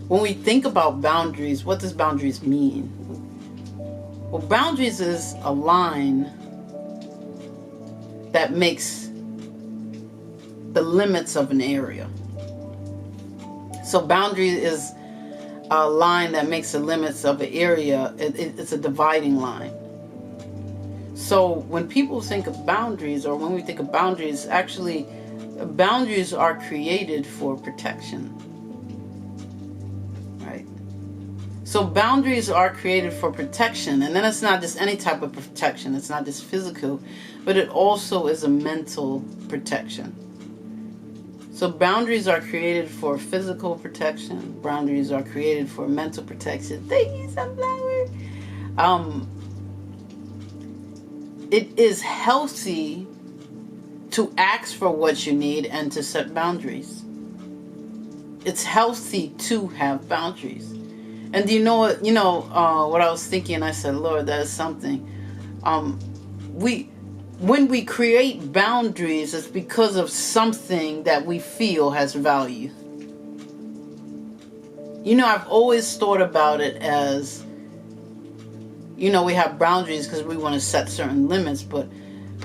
When we think about boundaries, what does boundaries mean? Well, boundaries is a line that makes the limits of an area. So boundary is a line that makes the limits of an area. It's a dividing line. So when people think of boundaries, or when we think of boundaries, actually, boundaries are created for protection. Right? So boundaries are created for protection. And then it's not just any type of protection. It's not just physical, but it also is a mental protection. So boundaries are created for physical protection. Boundaries are created for mental protection. Thank you, Sunflower. It is healthy to ask for what you need and to set boundaries. It's healthy to have boundaries. And do you know what? What I was thinking. I said, Lord, that is something. When we create boundaries, it's because of something that we feel has value. I've always thought about it as, we have boundaries because we want to set certain limits. But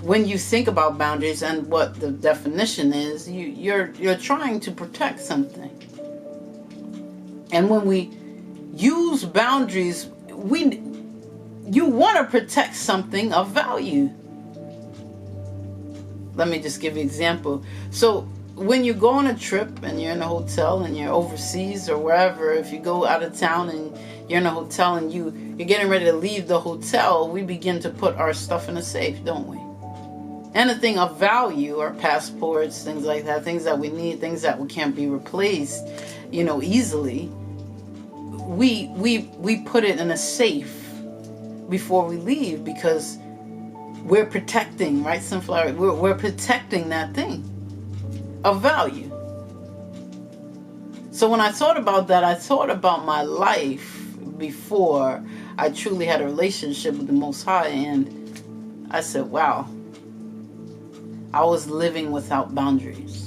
when you think about boundaries and what the definition is, you're trying to protect something. And when we use boundaries, you want to protect something of value. Let me just give you an example. So when you go on a trip and you're in a hotel and you're overseas or wherever, if you go out of town and you're in a hotel and you're getting ready to leave the hotel, we begin to put our stuff in a safe, don't we? Anything of value, our passports, things like that, things that we need, things that can't be replaced, easily. We put it in a safe before we leave because we're protecting, right, Sunflower? We're protecting that thing of value. So when I thought about that, I thought about my life before I truly had a relationship with the Most High, and I said, wow, I was living without boundaries.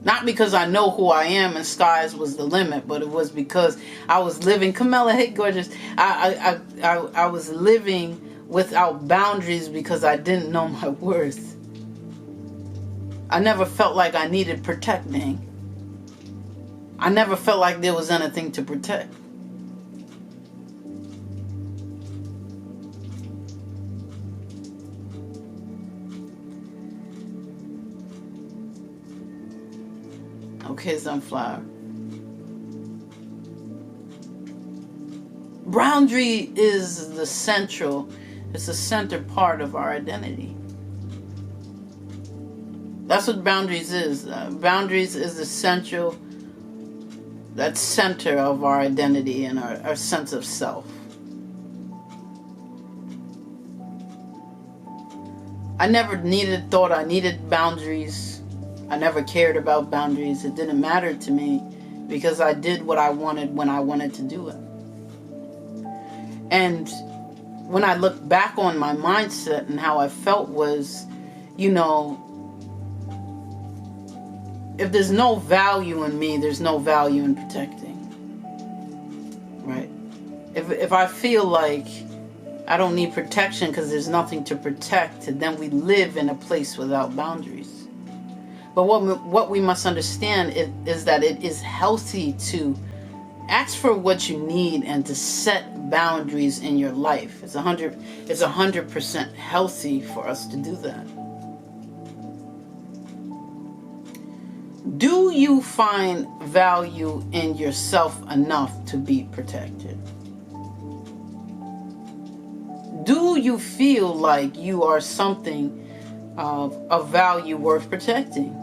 Not because I know who I am and skies was the limit, but it was because I was living. Camilla, hey, gorgeous. I was living without boundaries because I didn't know my worth. I never felt like I needed protecting. I never felt like there was anything to protect. Okay, Sunflower. Boundary is it's the center part of our identity. That's what boundaries is. Boundaries is the central, that center of our identity and our sense of self. I never thought I needed boundaries. I never cared about boundaries. It didn't matter to me because I did what I wanted when I wanted to do it. And when I look back on my mindset and how I felt was, if there's no value in me, there's no value in protecting. Right? If I feel like I don't need protection because there's nothing to protect, then we live in a place without boundaries. But what we must understand is that it is healthy to ask for what you need and to set boundaries in your life. It's 100% healthy for us to do that. Do you find value in yourself enough to be protected? Do you feel like you are something of value worth protecting?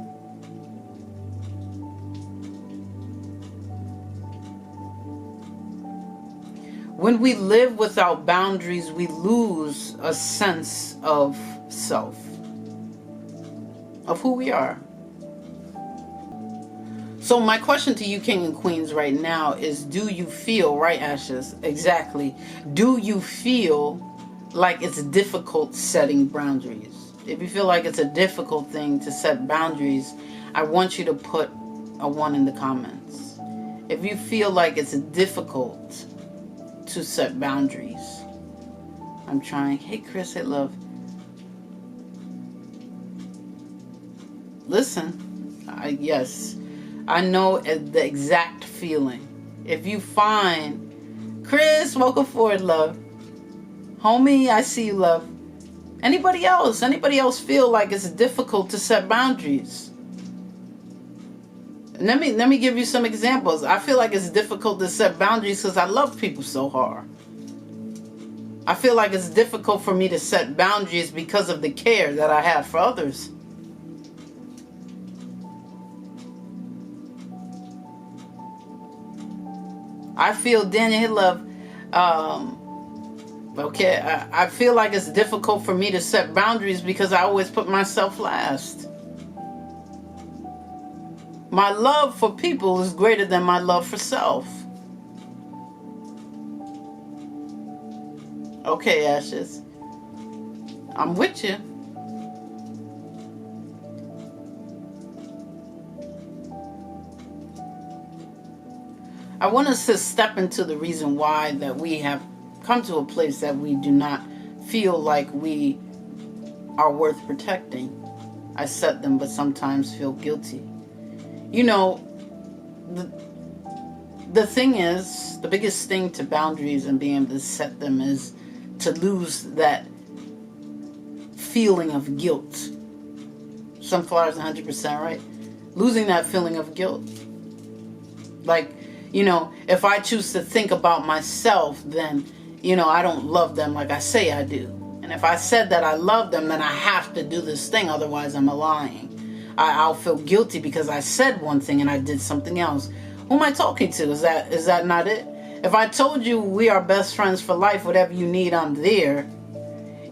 When we live without boundaries, we lose a sense of self, of who we are. So my question to you, King and Queens, right now is, do you feel, right, Ashes? Exactly. Do you feel like it's difficult setting boundaries? If you feel like it's a difficult thing to set boundaries, I want you to put a 1 in the comments. If you feel like it's difficult to set boundaries. I'm trying. Hey, Chris, hey, love. Listen, yes, I know the exact feeling. If you find, Chris, welcome forward, love. Homie, I see you, love. Anybody else feel like it's difficult to set boundaries? Let me give you some examples. I feel like it's difficult to set boundaries because I love people so hard. I feel like it's difficult for me to set boundaries because of the care that I have for others. I feel, Daniel, love, okay, I feel like it's difficult for me to set boundaries because I always put myself last. My love for people is greater than my love for self. Okay, Ashes. I'm with you. I want us to step into the reason why that we have come to a place that we do not feel like we are worth protecting. I set them, but sometimes feel guilty. You know, the thing is, the biggest thing to boundaries and being able to set them is to lose that feeling of guilt. Sunflowers 100%, right? Losing that feeling of guilt. Like, you know, if I choose to think about myself, then, you know, I don't love them like I say I do. And if I said that I love them, then I have to do this thing, otherwise I'm lying. I'll feel guilty because I said one thing and I did something else. Who am I talking to? Is that not it? If I told you we are best friends for life, whatever you need, I'm there.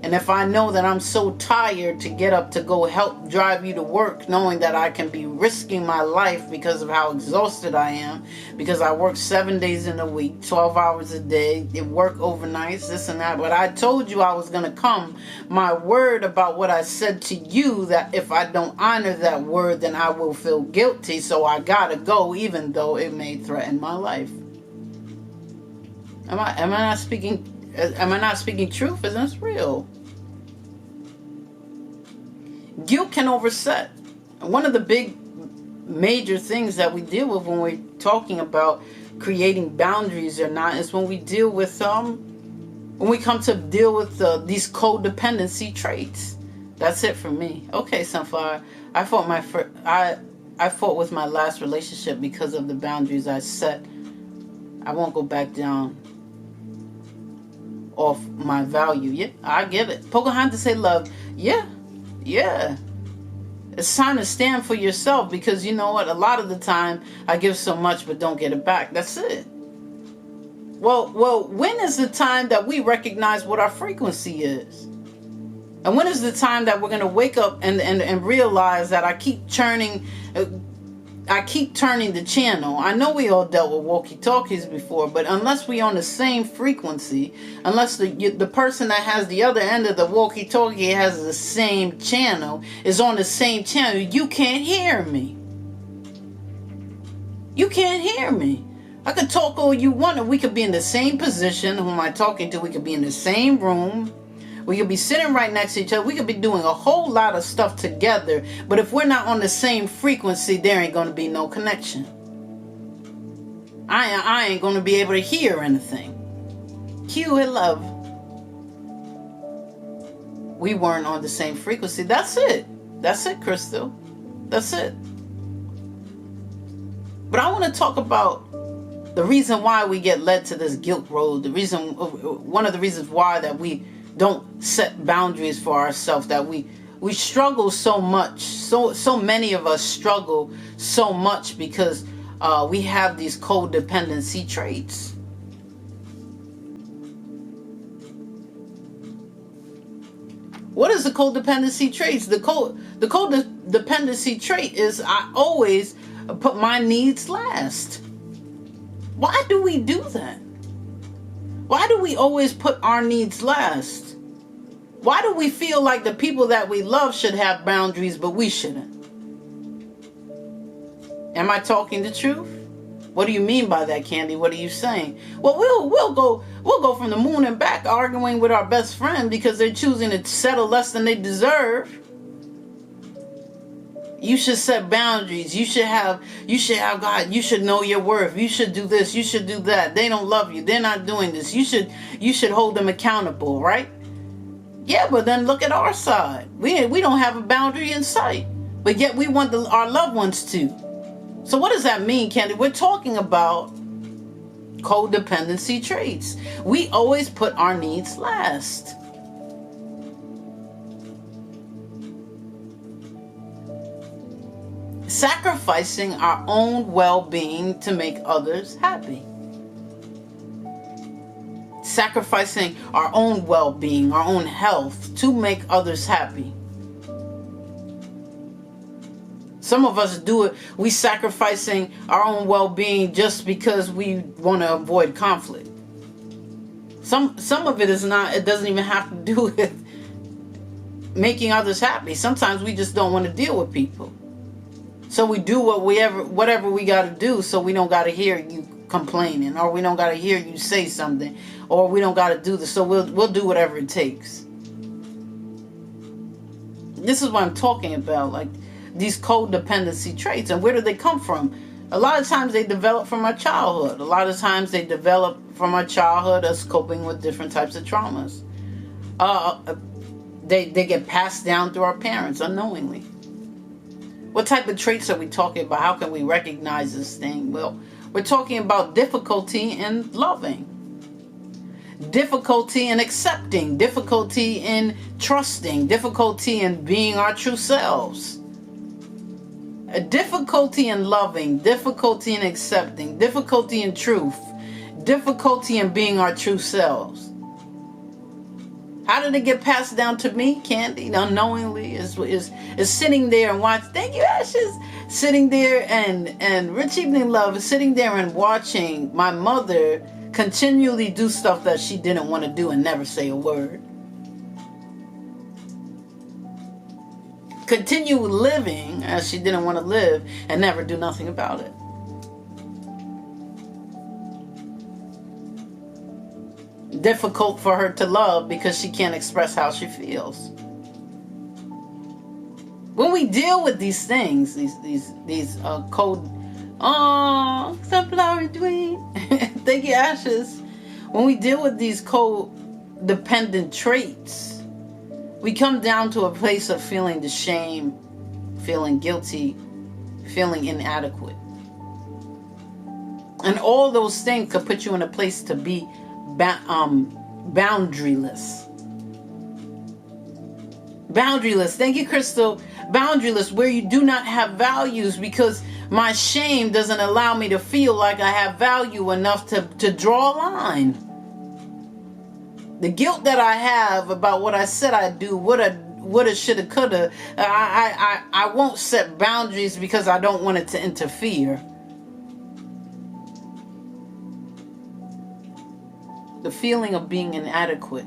And if I know that I'm so tired to get up to go help drive you to work, knowing that I can be risking my life because of how exhausted I am, because I work 7 days in a week, 12 hours a day, work overnights, this and that. But I told you I was going to come. My word about what I said to you, that if I don't honor that word, then I will feel guilty. So I got to go, even though it may threaten my life. Am I not speaking? Am I not speaking truth? Isn't this real? Guilt can overset. One of the big major things that we deal with when we're talking about creating boundaries or not is when we deal with when we come to deal with these codependency traits. That's it for me. Okay, Sunflower. I fought with my last relationship because of the boundaries I set. I won't go back down off my value. Yeah, I get it. Pocahontas say love. Yeah. It's time to stand for yourself, because you know what? A lot of the time I give so much but don't get it back. That's it. Well, when is the time that we recognize what our frequency is? And when is the time that we're going to wake up and realize that I keep turning the channel? I know we all dealt with walkie-talkies before, but unless we on the same frequency, unless the person that has the other end of the walkie-talkie has the same channel, is on the same channel, you can't hear me. You can't hear me. I could talk all you want, and we could be in the same position. Who am I talking to? We could be in the same room. We could be sitting right next to each other. We could be doing a whole lot of stuff together. But if we're not on the same frequency, there ain't going to be no connection. I ain't going to be able to hear anything. Q and love. We weren't on the same frequency. That's it. That's it, Crystal. That's it. But I want to talk about the reason why we get led to this guilt road. One of the reasons why that we don't set boundaries for ourselves, that we struggle so much. So many of us struggle so much because we have these codependency traits. What is the codependency traits? The codependency trait is I always put my needs last. Why do we do that? Why do we always put our needs last? Why do we feel like the people that we love should have boundaries, but we shouldn't? Am I talking the truth? What do you mean by that, Candy? What are you saying? Well, we'll go from the moon and back arguing with our best friend because they're choosing to settle less than they deserve. You should set boundaries. You should have God. You should know your worth. You should do this. You should do that. They don't love you. They're not doing this. You should hold them accountable, right? Yeah, but then look at our side. We don't have a boundary in sight, but yet we want our loved ones to. So what does that mean, Candy? We're talking about codependency traits. We always put our needs last. Sacrificing our own well-being to make others happy. Sacrificing our own well-being, our own health to make others happy. Some of us do it. We sacrificing our own well-being just because we want to avoid conflict. Some of it is not. It doesn't even have to do with making others happy. Sometimes we just don't want to deal with people. So we do whatever we got to do, so we don't got to hear you complaining, or we don't got to hear you say something, or we don't got to do this. So we'll do whatever it takes. This is what I'm talking about, like these codependency traits, and where do they come from? A lot of times they develop from our childhood. A lot of times they develop from our childhood as coping with different types of traumas. They get passed down through our parents unknowingly. What type of traits are we talking about? How can we recognize this thing? Well, we're talking about difficulty in loving, difficulty in accepting, difficulty in trusting, difficulty in being our true selves. A difficulty in loving, difficulty in accepting, difficulty in truth, difficulty in being our true selves. How did it get passed down to me, Candy? Unknowingly, is sitting there and watch. Thank you, Ashes. Sitting there and Rich Evening Love is sitting there and watching my mother continually do stuff that she didn't want to do and never say a word. Continue living as she didn't want to live and never do nothing about it. Difficult for her to love because she can't express how she feels. When we deal with these things, these code, Sunflower Dwayne, thank you, Ashes. When we deal with these codependent traits, we come down to a place of feeling the shame, feeling guilty, feeling inadequate, and all those things could put you in a place to be boundaryless. Boundaryless. Thank you, Crystal. Boundaryless, where you do not have values because my shame doesn't allow me to feel like I have value enough to draw a line. The guilt that I have about what I said I'd do, woulda, shoulda, coulda, I won't set boundaries because I don't want it to interfere. The feeling of being inadequate.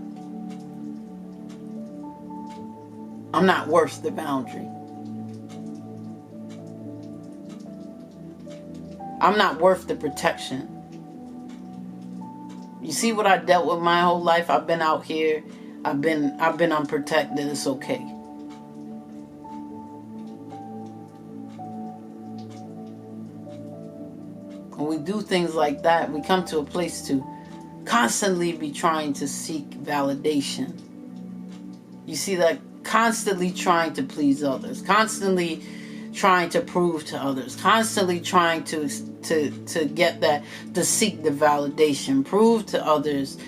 I'm not worth the boundary. I'm not worth the protection. You see what I dealt with my whole life? I've been out here. I've been unprotected. It's okay. When we do things like that, we come to a place to constantly be trying to seek validation. You see that? Constantly trying to please others, constantly trying to prove to others, constantly trying to get that, to seek the validation, prove to others,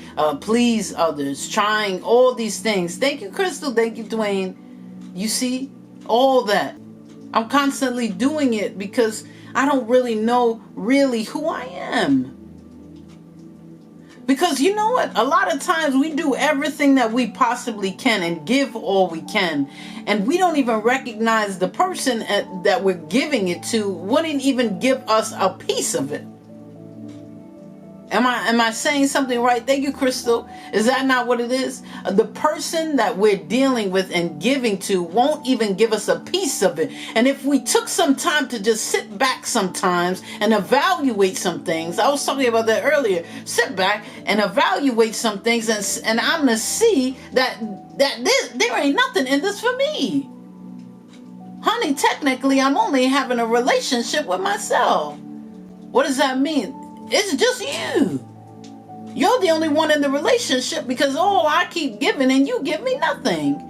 please others, trying all these things. Thank you, Crystal. Thank you, Dwayne. You see all that. I'm constantly doing it because I don't really know who I am. Because you know what? A lot of times we do everything that we possibly can and give all we can. And we don't even recognize the person that we're giving it to wouldn't even give us a piece of it. Am I saying something right? Thank you, Crystal. Is that not what it is? The person that we're dealing with and giving to won't even give us a piece of it. And if we took some time to just sit back sometimes and evaluate some things, I was talking about that earlier. Sit back and evaluate some things, and I'm gonna see that there ain't nothing in this for me. Honey, technically, I'm only having a relationship with myself. What does that mean? It's just you. You're the only one in the relationship because I keep giving and you give me nothing.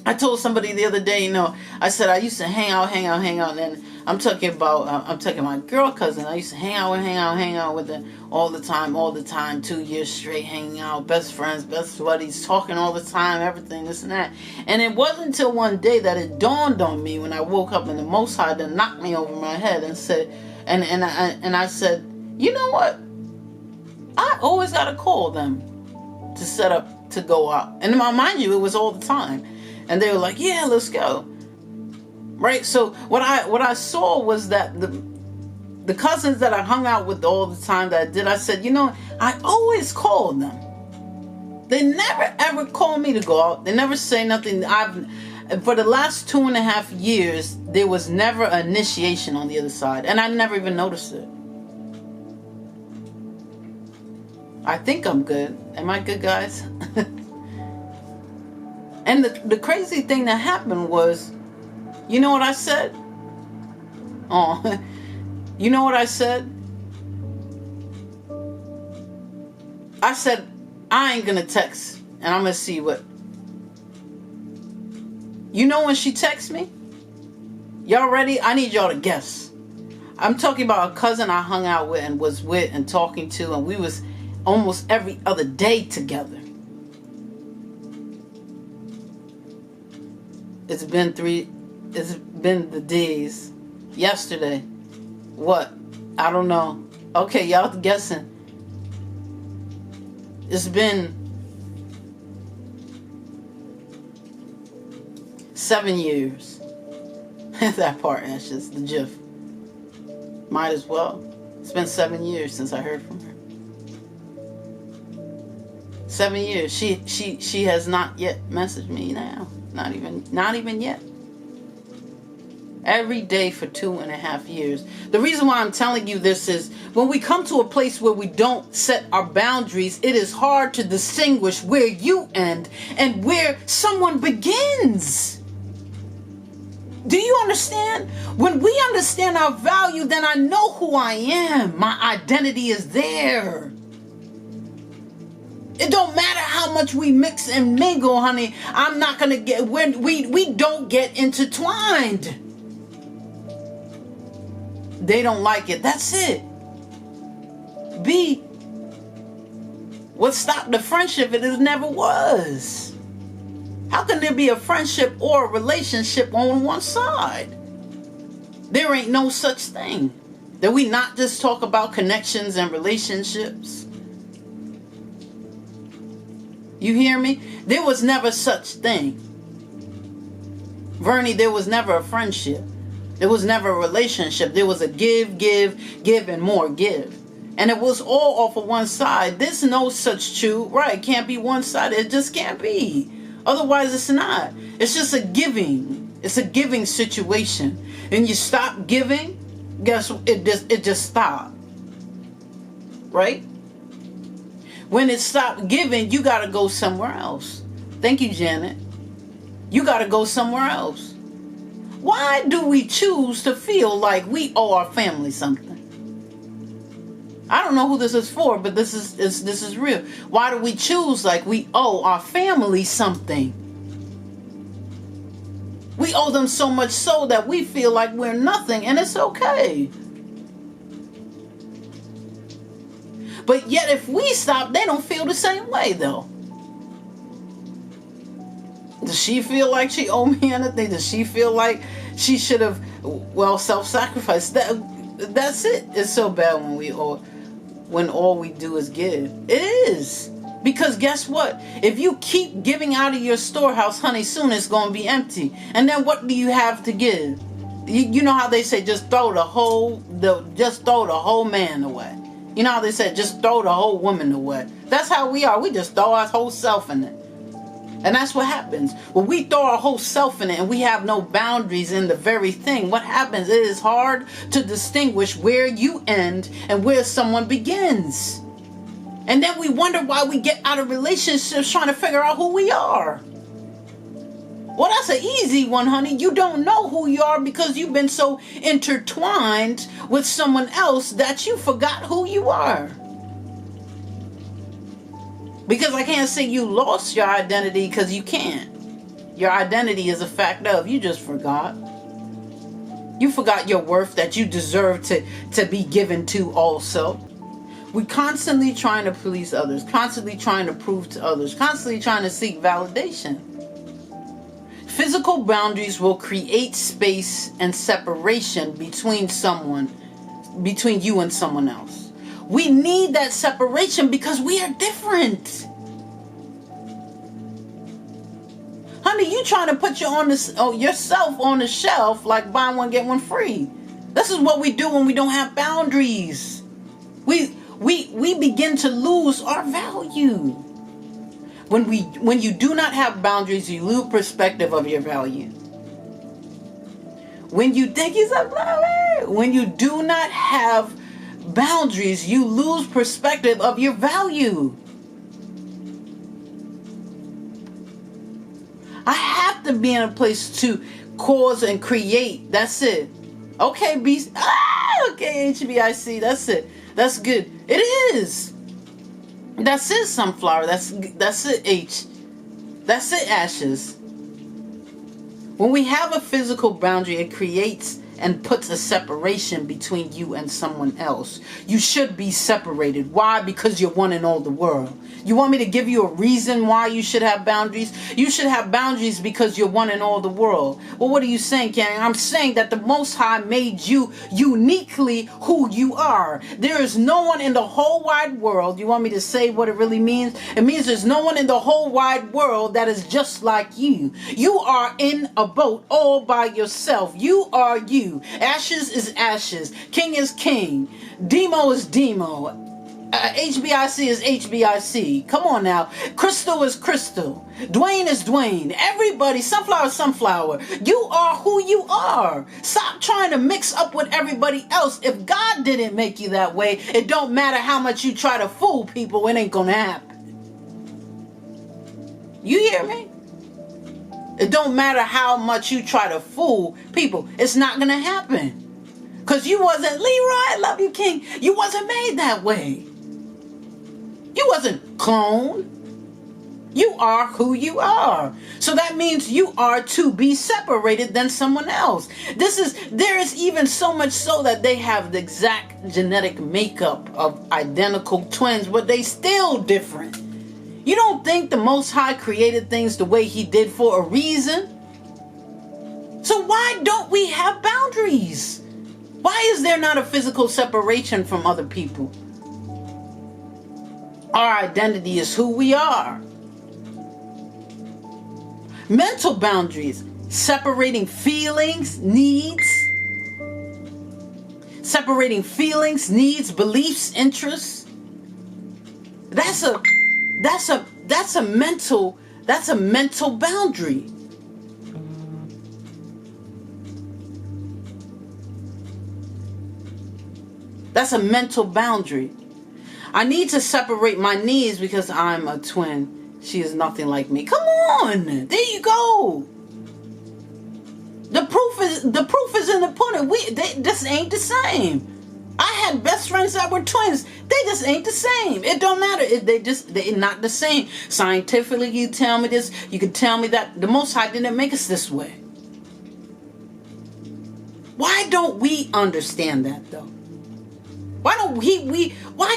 I told somebody the other day, I said I used to hang out, and I'm talking my girl cousin. I used to hang out with her all the time, 2 years straight, hanging out, best friends, best buddies, talking all the time, everything, this and that. And it wasn't until one day that it dawned on me when I woke up and the Most High then knocked me over my head and said, and I said, you know what? I always gotta call them to set up to go out. And mind you, it was all the time. And they were like, yeah, let's go. Right? So what I saw was that the cousins that I hung out with all the time that I did, I said, I always called them. They never ever call me to go out. They never say nothing. For the last 2.5 years, there was never an initiation on the other side. And I never even noticed it. I think I'm good. Am I good, guys? And the crazy thing that happened was, you know what I said? You know what I said? I said, I ain't gonna text, and I'm gonna see what. You know when she texts me? Y'all ready? I need y'all to guess. I'm talking about a cousin I hung out with and was with and talking to, and we was almost every other day together. It's been the days. Yesterday. What? I don't know. Okay, y'all guessing. It's been 7 years. That part, Ashes, the GIF. Might as well. It's been 7 years since I heard from her. 7 years. She has not yet messaged me now. Not even yet. Every day for 2.5 years. The reason why I'm telling you this is when we come to a place where we don't set our boundaries, it is hard to distinguish where you end and where someone begins. Do you understand? When we understand our value, then I know who I am. My identity is there. It don't matter how much we mix and mingle, honey. I'm not gonna get when we don't get intertwined. They don't like it. That's it. B. What stopped the friendship? It never was. How can there be a friendship or a relationship on one side? There ain't no such thing. That we not just talk about connections and relationships. You hear me? There was never such thing. Vernie, there was never a friendship. There was never a relationship. There was a give, and more give. And it was all off of one side. There's no such true, right? It can't be one sided. It just can't be. Otherwise, it's not. It's just a giving. It's a giving situation. And you stop giving, guess what? It just stopped. Right? When it stopped giving, you got to go somewhere else. Thank you, Janet. You got to go somewhere else. Why do we choose to feel like we owe our family something? I don't know who this is for, but this is real. Why do we choose like we owe our family something? We owe them so much so that we feel like we're nothing, and it's okay. But yet if we stop, they don't feel the same way though. Does she feel like she owed me anything? Does she feel like she should have, self-sacrificed? That's it. It's so bad when all we do is give. It is. Because guess what? If you keep giving out of your storehouse, honey, soon it's going to be empty. And then what do you have to give? You know how they say just throw the whole man away. You know how they said just throw the whole woman away. That's how we are. We just throw our whole self in it. And that's what happens. When we throw our whole self in it and we have no boundaries in the very thing, what happens? It is hard to distinguish where you end and where someone begins. And then we wonder why we get out of relationships trying to figure out who we are. Well, that's an easy one, honey. You don't know who you are because you've been so intertwined with someone else that you forgot who you are. Because I can't say you lost your identity, because you can't. Your identity is a fact of, you just forgot. You forgot your worth, that you deserve to be given to also. We're constantly trying to please others, constantly trying to prove to others, constantly trying to seek validation. Physical boundaries will create space and separation between you and someone else. We need that separation because we are different. Honey, you trying to put yourself on the shelf like buy one get one free. This is what we do when we don't have boundaries. We begin to lose our value. When you do not have boundaries, you lose perspective of your value. When you think yourself, when you do not have boundaries, you lose perspective of your value. I have to be in a place to cause and create. That's it. Okay, okay, HBIC. That's it. That's good. It is. That's it, Sunflower. That's it, H. That's it, Ashes. When we have a physical boundary, it creates and puts a separation between you and someone else. You should be separated. Why? Because you're one in all the world. You want me to give you a reason why you should have boundaries? You should have boundaries because you're one in all the world. Well, what are you saying, Karen? I'm saying that the Most High made you uniquely who you are. There is no one in the whole wide world. You want me to say what it really means? It means there's no one in the whole wide world that is just like you. You are in a boat all by yourself. You are you. Ashes is ashes. King is king. Demo is Demo. HBIC is HBIC. Come on now. Crystal is Crystal. Dwayne is Dwayne. Everybody, Sunflower is Sunflower. You are who you are. Stop trying to mix up with everybody else. If God didn't make you that way, it don't matter how much you try to fool people, it ain't gonna happen. You hear me? It don't matter how much you try to fool people, it's not gonna happen. Because you wasn't, Leroy, I love you, King. You wasn't made that way. You wasn't cloned. You are who you are. So that means you are to be separated than someone else. There is even so much so that they have the exact genetic makeup of identical twins, but they still different. You don't think the Most High created things the way He did for a reason? So why don't we have boundaries? Why is there not a physical separation from other people? Our identity is who we are. Mental boundaries, separating feelings, needs, beliefs, interests. That's a mental boundary. That's a mental boundary. I need to separate my needs because I'm a twin. She is nothing like me. Come on, there you go. The proof is in the pudding. This ain't the same. I had best friends that were twins. They just ain't the same. It don't matter. They're not the same. Scientifically, you tell me this. You can tell me that. The Most High didn't make us this way. Why don't we understand that though? Why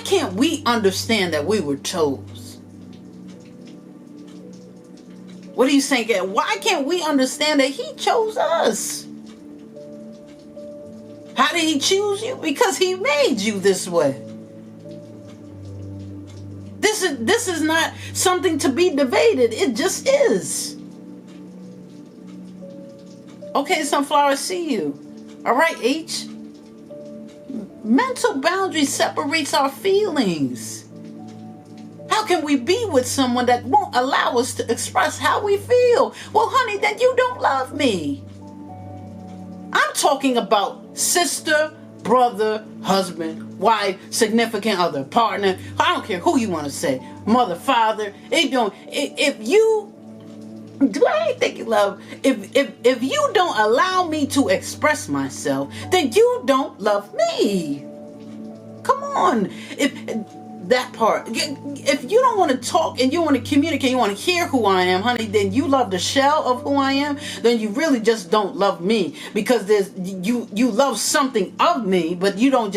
can't we understand that we were chose? What are you saying? Why can't we understand that He chose us? How did He choose you? Because He made you this way. This is not something to be debated. It just is. Okay, Sunflower, see you. All right, H. Mental boundaries separates our feelings. How can we be with someone that won't allow us to express how we feel? Well, honey, then you don't love me. I'm talking about sister, brother, husband, wife, significant other, partner. I don't care who you want to say. Mother, father. If you do I think you love? If you don't allow me to express myself, then you don't love me. Come on. If that part, if you don't want to talk and you want to communicate, you want to hear who I am, honey, then you love the shell of who I am, then you really just don't love me, because you love something of me, but you don't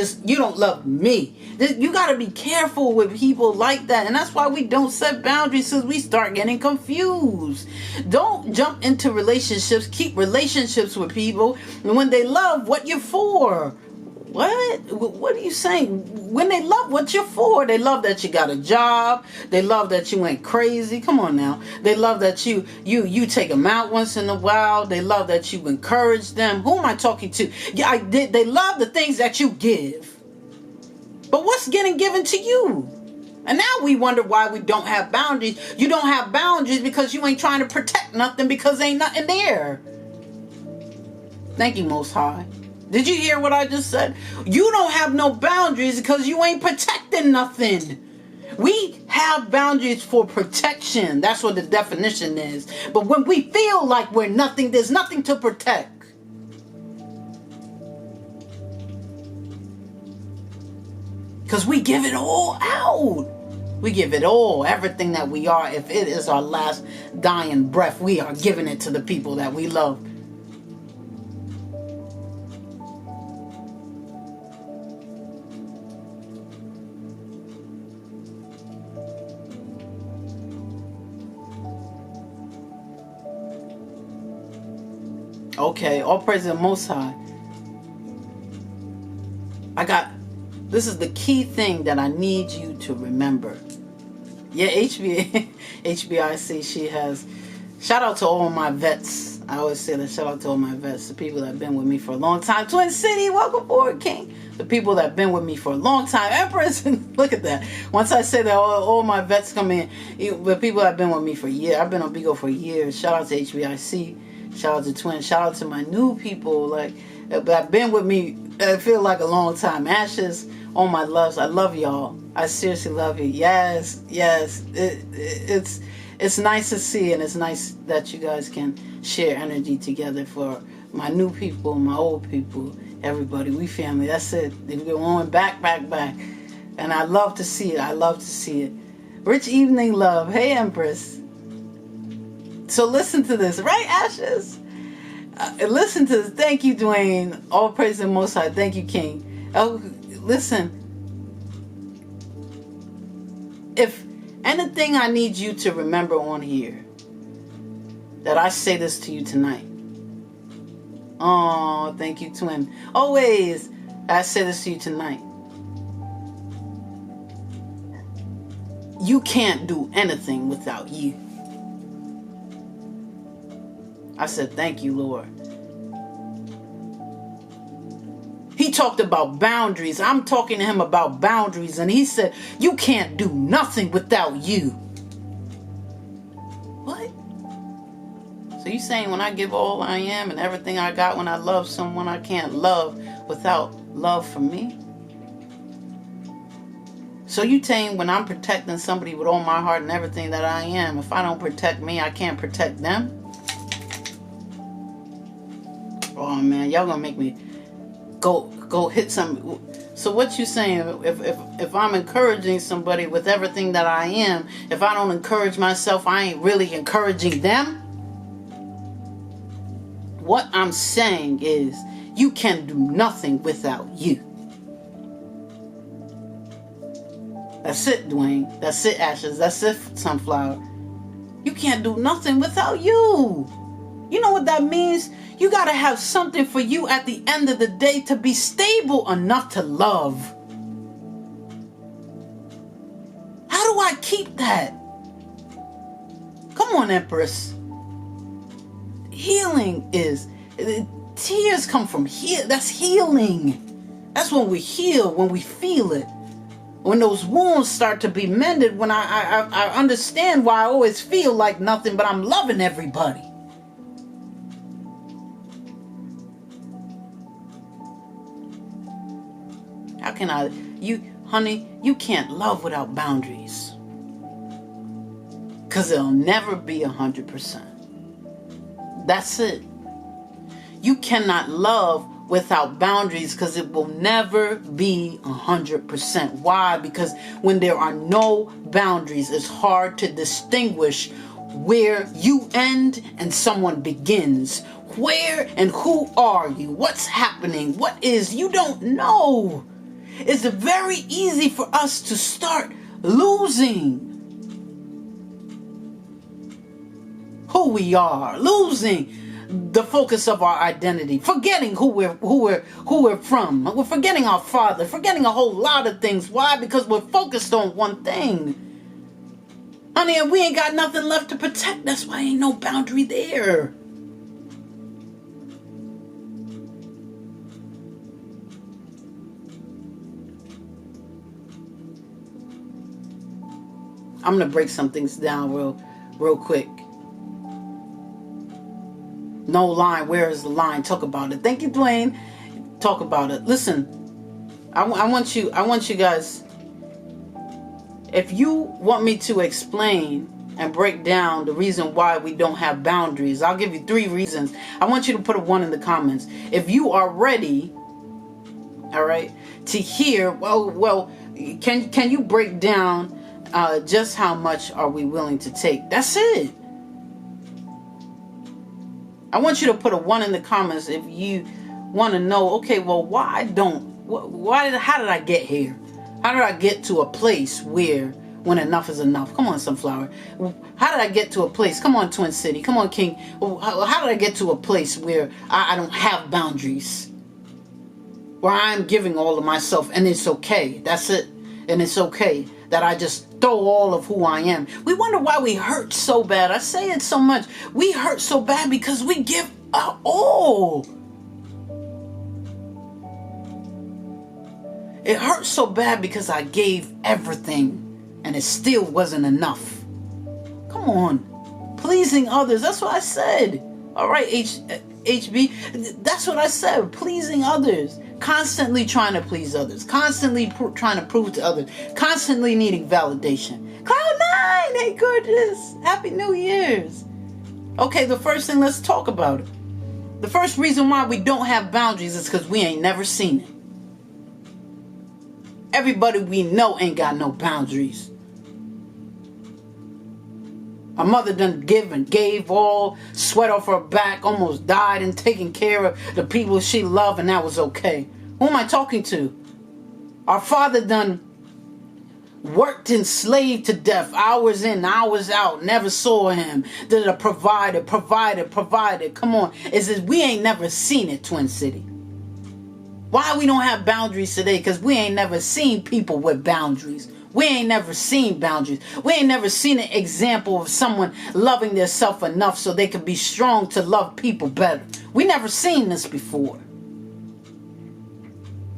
love me. You got to be careful with people like that, and that's why we don't set boundaries, because we start getting confused. Don't jump into relationships. Keep relationships with people, and when they love what you're for. What are you saying? When they love what you're for, they love that you got a job. They love that you ain't crazy. Come on now. They love that you take them out once in a while. They love that you encourage them. Who am I talking to? Yeah, they love the things that you give. But what's getting given to you? And now we wonder why we don't have boundaries. You don't have boundaries because you ain't trying to protect nothing, because ain't nothing there. Thank you, Most High. Did you hear what I just said? You don't have no boundaries because you ain't protecting nothing. We have boundaries for protection. That's what the definition is. But when we feel like we're nothing, there's nothing to protect. Because we give it all out. We give it all, everything that we are. If it is our last dying breath, we are giving it to the people that we love. Okay, all praise to the Most High. This is the key thing that I need you to remember. Yeah, HBIC, she has. Shout out to all my vets. I always say that. Shout out to all my vets, the people that have been with me for a long time. Twin City, welcome forward, King. The people that have been with me for a long time. Empress, look at that. Once I say that, all my vets come in. The people that have been with me for years. I've been on Bigo for years. Shout out to HBIC. Shout out to Twin. Shout out to my new people that have been with me. I feel like a long time. Ashes, all my loves. I love y'all. I seriously love you. Yes. It's nice to see, and it's nice that you guys can share energy together. For my new people, my old people, everybody. We family. That's it. We're going back. And I love to see it. Rich evening love. Hey, Empress. So listen to this, right, Ashes? Listen to this. Thank you, Dwayne. All praise the Most High. Thank you, King. Oh, listen. If anything I need you to remember on here, that I say this to you tonight. Oh, thank you, Twin. Always, I say this to you tonight. You can't do anything without you. I said, thank you, Lord. He talked about boundaries. I'm talking to him about boundaries. And he said, you can't do nothing without you. What? So you saying when I give all I am and everything I got, when I love someone, I can't love without love for me? So you saying when I'm protecting somebody with all my heart and everything that I am, if I don't protect me, I can't protect them? Oh man, y'all gonna make me go hit some. So what you saying? If I'm encouraging somebody with everything that I am, if I don't encourage myself, I ain't really encouraging them? What I'm saying is, you can do nothing without you. That's it, Dwayne. That's it, Ashes. That's it, Sunflower. You can't do nothing without you. You know what that means? You gotta have something for you at the end of the day to be stable enough to love. How do I keep that? Come on, Empress. Healing is Tears come from that's healing. That's when we heal, when we feel it. When those wounds start to be mended, when I understand why I always feel like nothing, but I'm loving everybody. How can honey, you can't love without boundaries. Because it'll never be 100%. That's it. You cannot love without boundaries because it will never be 100%. Why? Because when there are no boundaries, it's hard to distinguish where you end and someone begins. Where and who are you? What's happening? What is? You don't know. It's very easy for us to start losing who we are, losing the focus of our identity, forgetting who we're from. We're forgetting our father, forgetting a whole lot of things. Why? Because we're focused on one thing. Honey, if we ain't got nothing left to protect, that's why ain't no boundary there. I'm gonna break some things down real quick. No line. Where is the line? Talk about it. Thank you, Dwayne. Talk about it. Listen, I want you guys, if you want me to explain and break down the reason why we don't have boundaries, I'll give you 3 reasons. I want you to put a 1 in the comments. If you are ready, all right, to hear, well, can you break down just how much are we willing to take? That's it. I want you to put a 1 in the comments if you want to know, okay, well, how did I get here? How did I get to a place where when enough is enough? Come on, Sunflower. How did I get to a place? Come on, Twin City. Come on, King. How did I get to a place where I don't have boundaries? Where I'm giving all of myself and it's okay. That's it. And it's okay that I just throw all of who I am. We wonder why we hurt so bad. I say it so much. We hurt so bad because we give our all. It hurts so bad because I gave everything and it still wasn't enough. Come on. Pleasing others. That's what I said. All right, HB. That's what I said. Pleasing others. Constantly trying to please others. Constantly trying to prove to others. Constantly needing validation. Cloud9! Hey, gorgeous. Happy New Year's. Okay, the first thing, let's talk about it. The first reason why we don't have boundaries is because we ain't never seen it. Everybody we know ain't got no boundaries. Our mother done gave all, sweat off her back, almost died and taking care of the people she loved, and that was okay. Who am I talking to? Our father done worked and slaved to death, hours in, hours out, never saw him. Did a provided. Come on. It's just we ain't never seen it, Twin City. Why we don't have boundaries today? Because we ain't never seen people with boundaries. We ain't never seen boundaries. We ain't never seen an example of someone loving themselves enough so they could be strong to love people better. We never seen this before.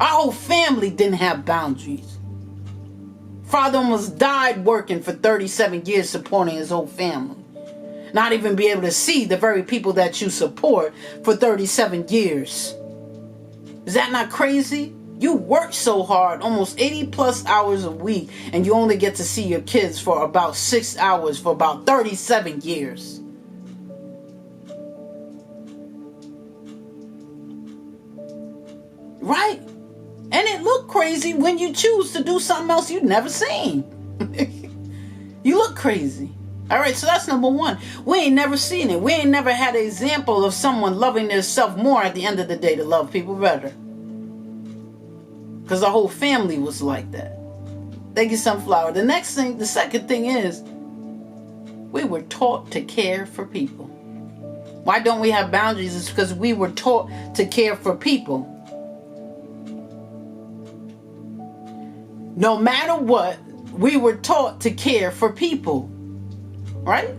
Our whole family didn't have boundaries. Father almost died working for 37 years supporting his whole family. Not even be able to see the very people that you support for 37 years. Is that not crazy? You work so hard, almost 80 plus hours a week, and you only get to see your kids for about 6 hours for about 37 years. Right? And it look crazy when you choose to do something else you've never seen. You look crazy. All right, so that's number 1. We ain't never seen it. We ain't never had an example of someone loving themselves more at the end of the day to love people better. Because the whole family was like that. Thank you, Sunflower. The second thing is, we were taught to care for people. Why don't we have boundaries? It's because we were taught to care for people. No matter what, we were taught to care for people. Right?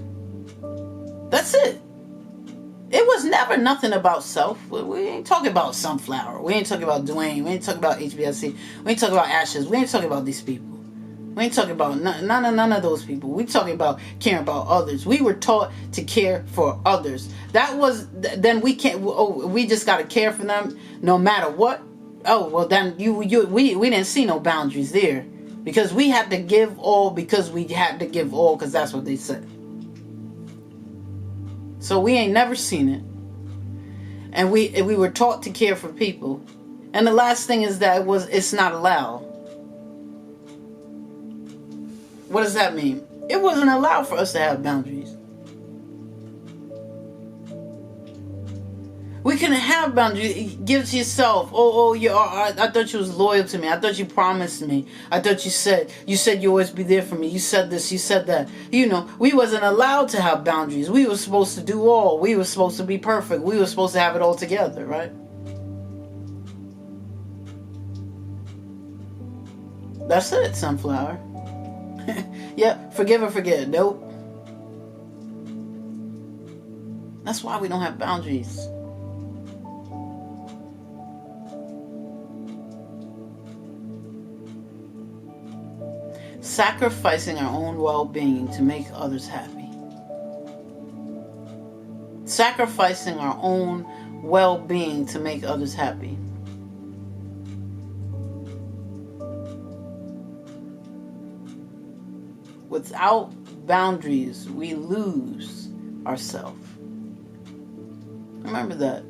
That's it. It was never nothing about self. We ain't talking about Sunflower. We ain't talking about Dwayne. We ain't talking about HBSC. We ain't talking about Ashes. We ain't talking about these people. We ain't talking about none of those people. We talking about caring about others. We were taught to care for others. That was, then we can't, we just got to care for them no matter what. Oh, well then we didn't see no boundaries there. Because we had to give all because we had to give all because that's what they said. So we ain't never seen it. And we were taught to care for people. And the last thing is that it's not allowed. What does that mean? It wasn't allowed for us to have boundaries. We couldn't have boundaries. Give to yourself. I thought you was loyal to me. I thought you promised me. I thought you said you always be there for me. You said this, you said that. You know, we wasn't allowed to have boundaries. We were supposed to do all. We were supposed to be perfect. We were supposed to have it all together, right? That's it, Sunflower. Yeah, forgive or forget. Nope. That's why we don't have boundaries. Sacrificing our own well-being to make others happy. Sacrificing our own well-being to make others happy. Without boundaries, we lose ourselves. Remember that.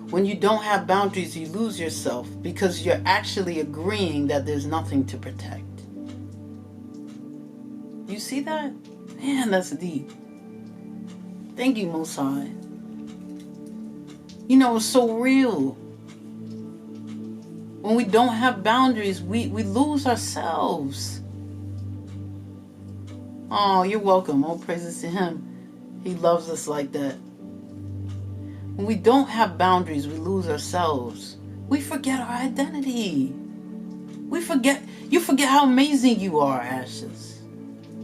When you don't have boundaries, you lose yourself because you're actually agreeing that there's nothing to protect. You see that? Man, that's deep. Thank you, Most High. You know, it's so real. When we don't have boundaries, we lose ourselves. Oh, you're welcome. All praises to Him. He loves us like that. When we don't have boundaries, we lose ourselves. We forget our identity. You forget how amazing you are, Ashes.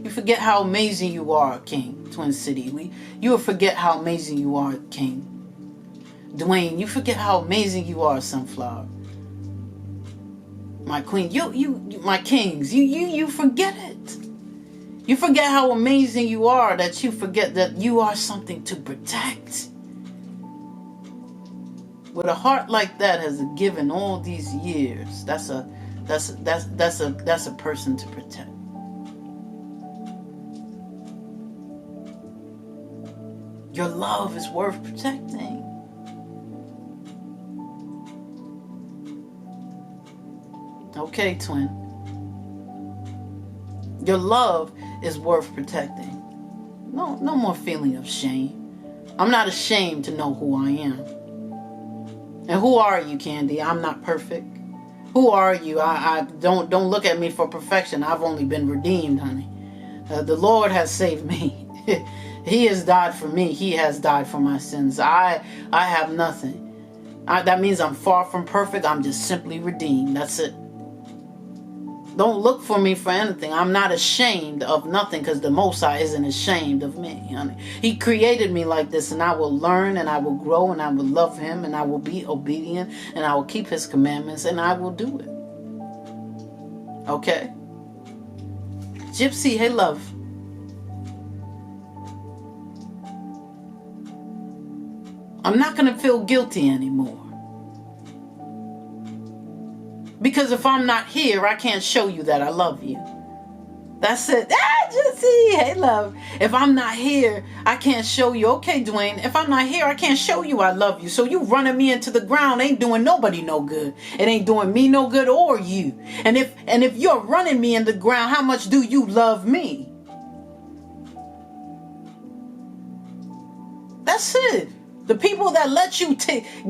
You forget how amazing you are, King, Twin City. You will forget how amazing you are, King. Dwayne, you forget how amazing you are, Sunflower. My queen, my kings, you forget it. You forget how amazing you are, that you forget that you are something to protect. With a heart like that has given all these years, that's a person to protect. Your love is worth protecting. Okay, twin. Your love is worth protecting. No more feeling of shame. I'm not ashamed to know who I am. And who are you, Candy? I'm not perfect. Who are you? I don't look at me for perfection. I've only been redeemed, honey. The Lord has saved me. He has died for me. He has died for my sins. I have nothing. That means I'm far from perfect. I'm just simply redeemed. That's it. Don't look for me for anything. I'm not ashamed of nothing because the Most High isn't ashamed of me, honey. He created me like this, and I will learn, and I will grow, and I will love Him, and I will be obedient, and I will keep His commandments, and I will do it. Okay? Gypsy, hey, love. I'm not going to feel guilty anymore. Because if I'm not here, I can't show you that I love you. That's it. Gypsy, hey, love. If I'm not here, I can't show you. Okay, Dwayne, if I'm not here, I can't show you I love you. So you running me into the ground ain't doing nobody no good. It ain't doing me no good or you. And if you're running me in the ground, how much do you love me? That's it. The people that let you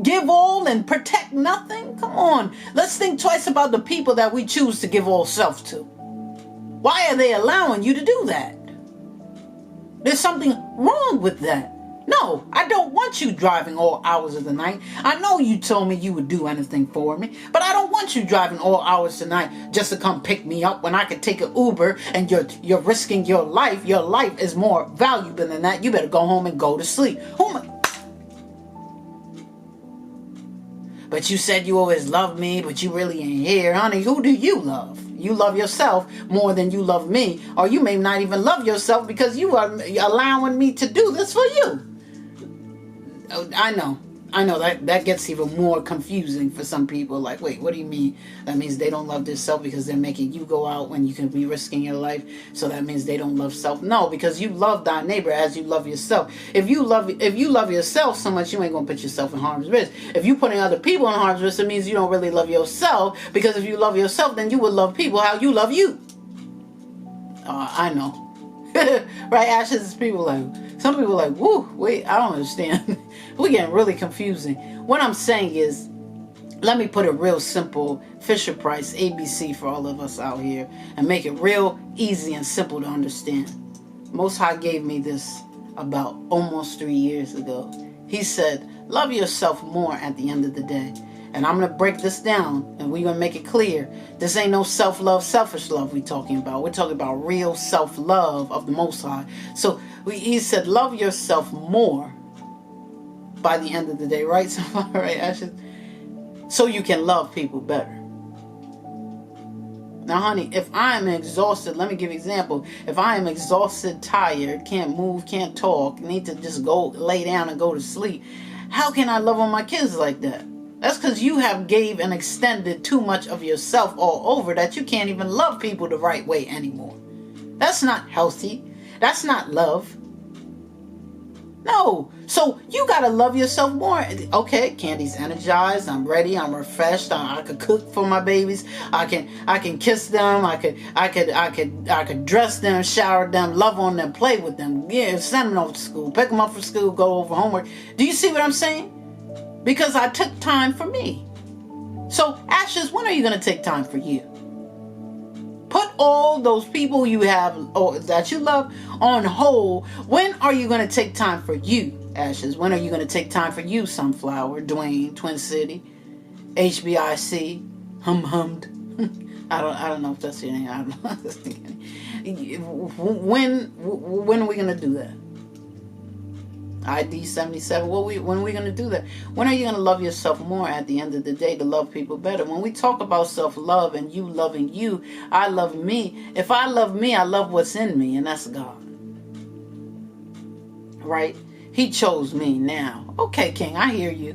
give all and protect nothing? Come on. Let's think twice about the people that we choose to give all self to. Why are they allowing you to do that? There's something wrong with that. No, I don't want you driving all hours of the night. I know you told me you would do anything for me, but I don't want you driving all hours of the night just to come pick me up when I could take an Uber and you're risking your life. Your life is more valuable than that. You better go home and go to sleep. But you said you always loved me, but you really ain't here. Honey, who do you love? You love yourself more than you love me. Or you may not even love yourself because you are allowing me to do this for you. I know that gets even more confusing for some people. Like, wait, what do you mean? That means they don't love themselves because they're making you go out when you can be risking your life. So that means they don't love self. No, because you love thy neighbor as you love yourself. If you love yourself so much, you ain't gonna put yourself in harm's risk. If you putting other people in harm's risk, it means you don't really love yourself. Because if you love yourself, then you would love people how you love you. I know. Right, Ashes? People like, some people like, woo, wait, I don't understand. We're getting really confusing. What I'm saying is, let me put it real simple, Fisher Price, ABC for all of us out here, and make it real easy and simple to understand. Most High gave me this about almost 3 years ago. He said, love yourself more at the end of the day. And I'm going to break this down and we're going to make it clear. This ain't no self-love, selfish love we're talking about. We're talking about real self-love of the Most High. So he said, love yourself more by the end of the day, right? So, right, Ashes? So you can love people better. Now, honey, if I am exhausted, let me give you an example. If I am exhausted, tired, can't move, can't talk, need to just go lay down and go to sleep, how can I love on my kids like that? That's because you have gave and extended too much of yourself all over that you can't even love people the right way anymore. That's not healthy. That's not love. No. So you got to love yourself more. Okay, Candy's energized. I'm ready. I'm refreshed. I could cook for my babies. I can kiss them. I could dress them, shower them, love on them, play with them. Yeah, send them off to school, pick them up from school, go over homework. Do you see what I'm saying? Because I took time for me. So, Ashes, when are you going to take time for you? Put all those people you have or that you love on hold. When are you going to take time for you, Ashes? When are you going to take time for you, Sunflower, Dwayne, Twin City, HBIC, Hummed? I don't know if that's your name. I don't know. When are we going to do that? ID 77. When are we going to do that? When are you going to love yourself more at the end of the day to love people better? When we talk about self-love and you loving you, I love me. If I love me, I love what's in me, and that's God. Right? He chose me now. Okay, King, I hear you.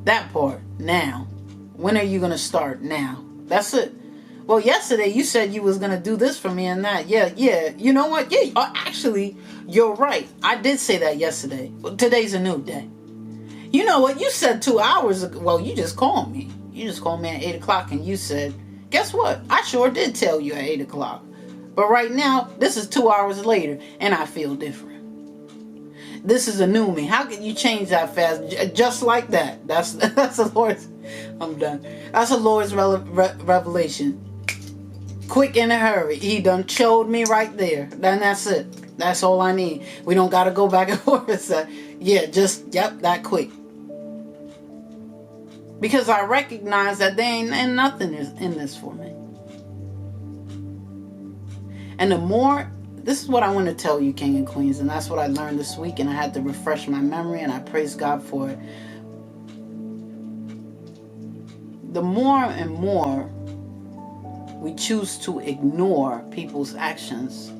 That part, now. When are you going to start? Now. That's it. Well, yesterday you said you was going to do this for me and that. Yeah. You know what? Yeah, actually, you're right. I did say that yesterday. Well, today's a new day. You know what? You said 2 hours ago. Well, you just called me. You just called me at 8 o'clock and you said, guess what? I sure did tell you at 8 o'clock. But right now, this is 2 hours later and I feel different. This is a new me. How can you change that fast? Just like that. That's the Lord's. I'm done. That's the Lord's revelation. Quick in a hurry. He done showed me right there. Then that's it. That's all I need. We don't got to go back and forth. So, yeah, that quick. Because I recognize that there ain't nothing in this for me. And the more, this is what I want to tell you, King and Queens, and that's what I learned this week, and I had to refresh my memory, and I praise God for it. The more and more we choose to ignore people's actions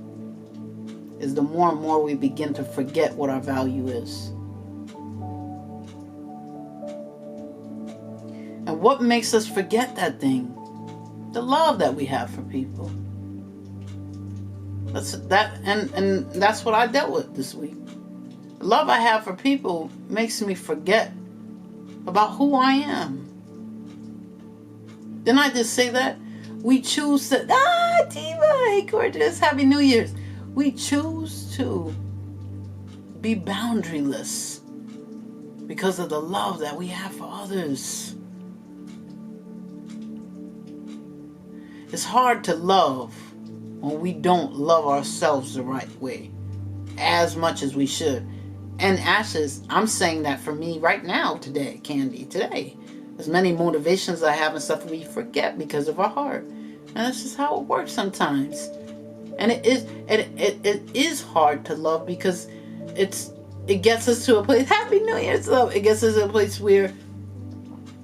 is the more and more we begin to forget what our value is. And what makes us forget that thing? The love that we have for people. That's what I dealt with this week. The love I have for people makes me forget about who I am. Didn't I just say that? We choose to, Diva, hey gorgeous, Happy New Year's. We choose to be boundaryless because of the love that we have for others. It's hard to love when we don't love ourselves the right way as much as we should. and ashes. I'm saying that for me right now, today, Candy, today. As many motivations I have and stuff we forget because of our heart. And that's just how it works sometimes. And it is hard to love because it gets us to a place. Happy New Year's, love. It gets us to a place where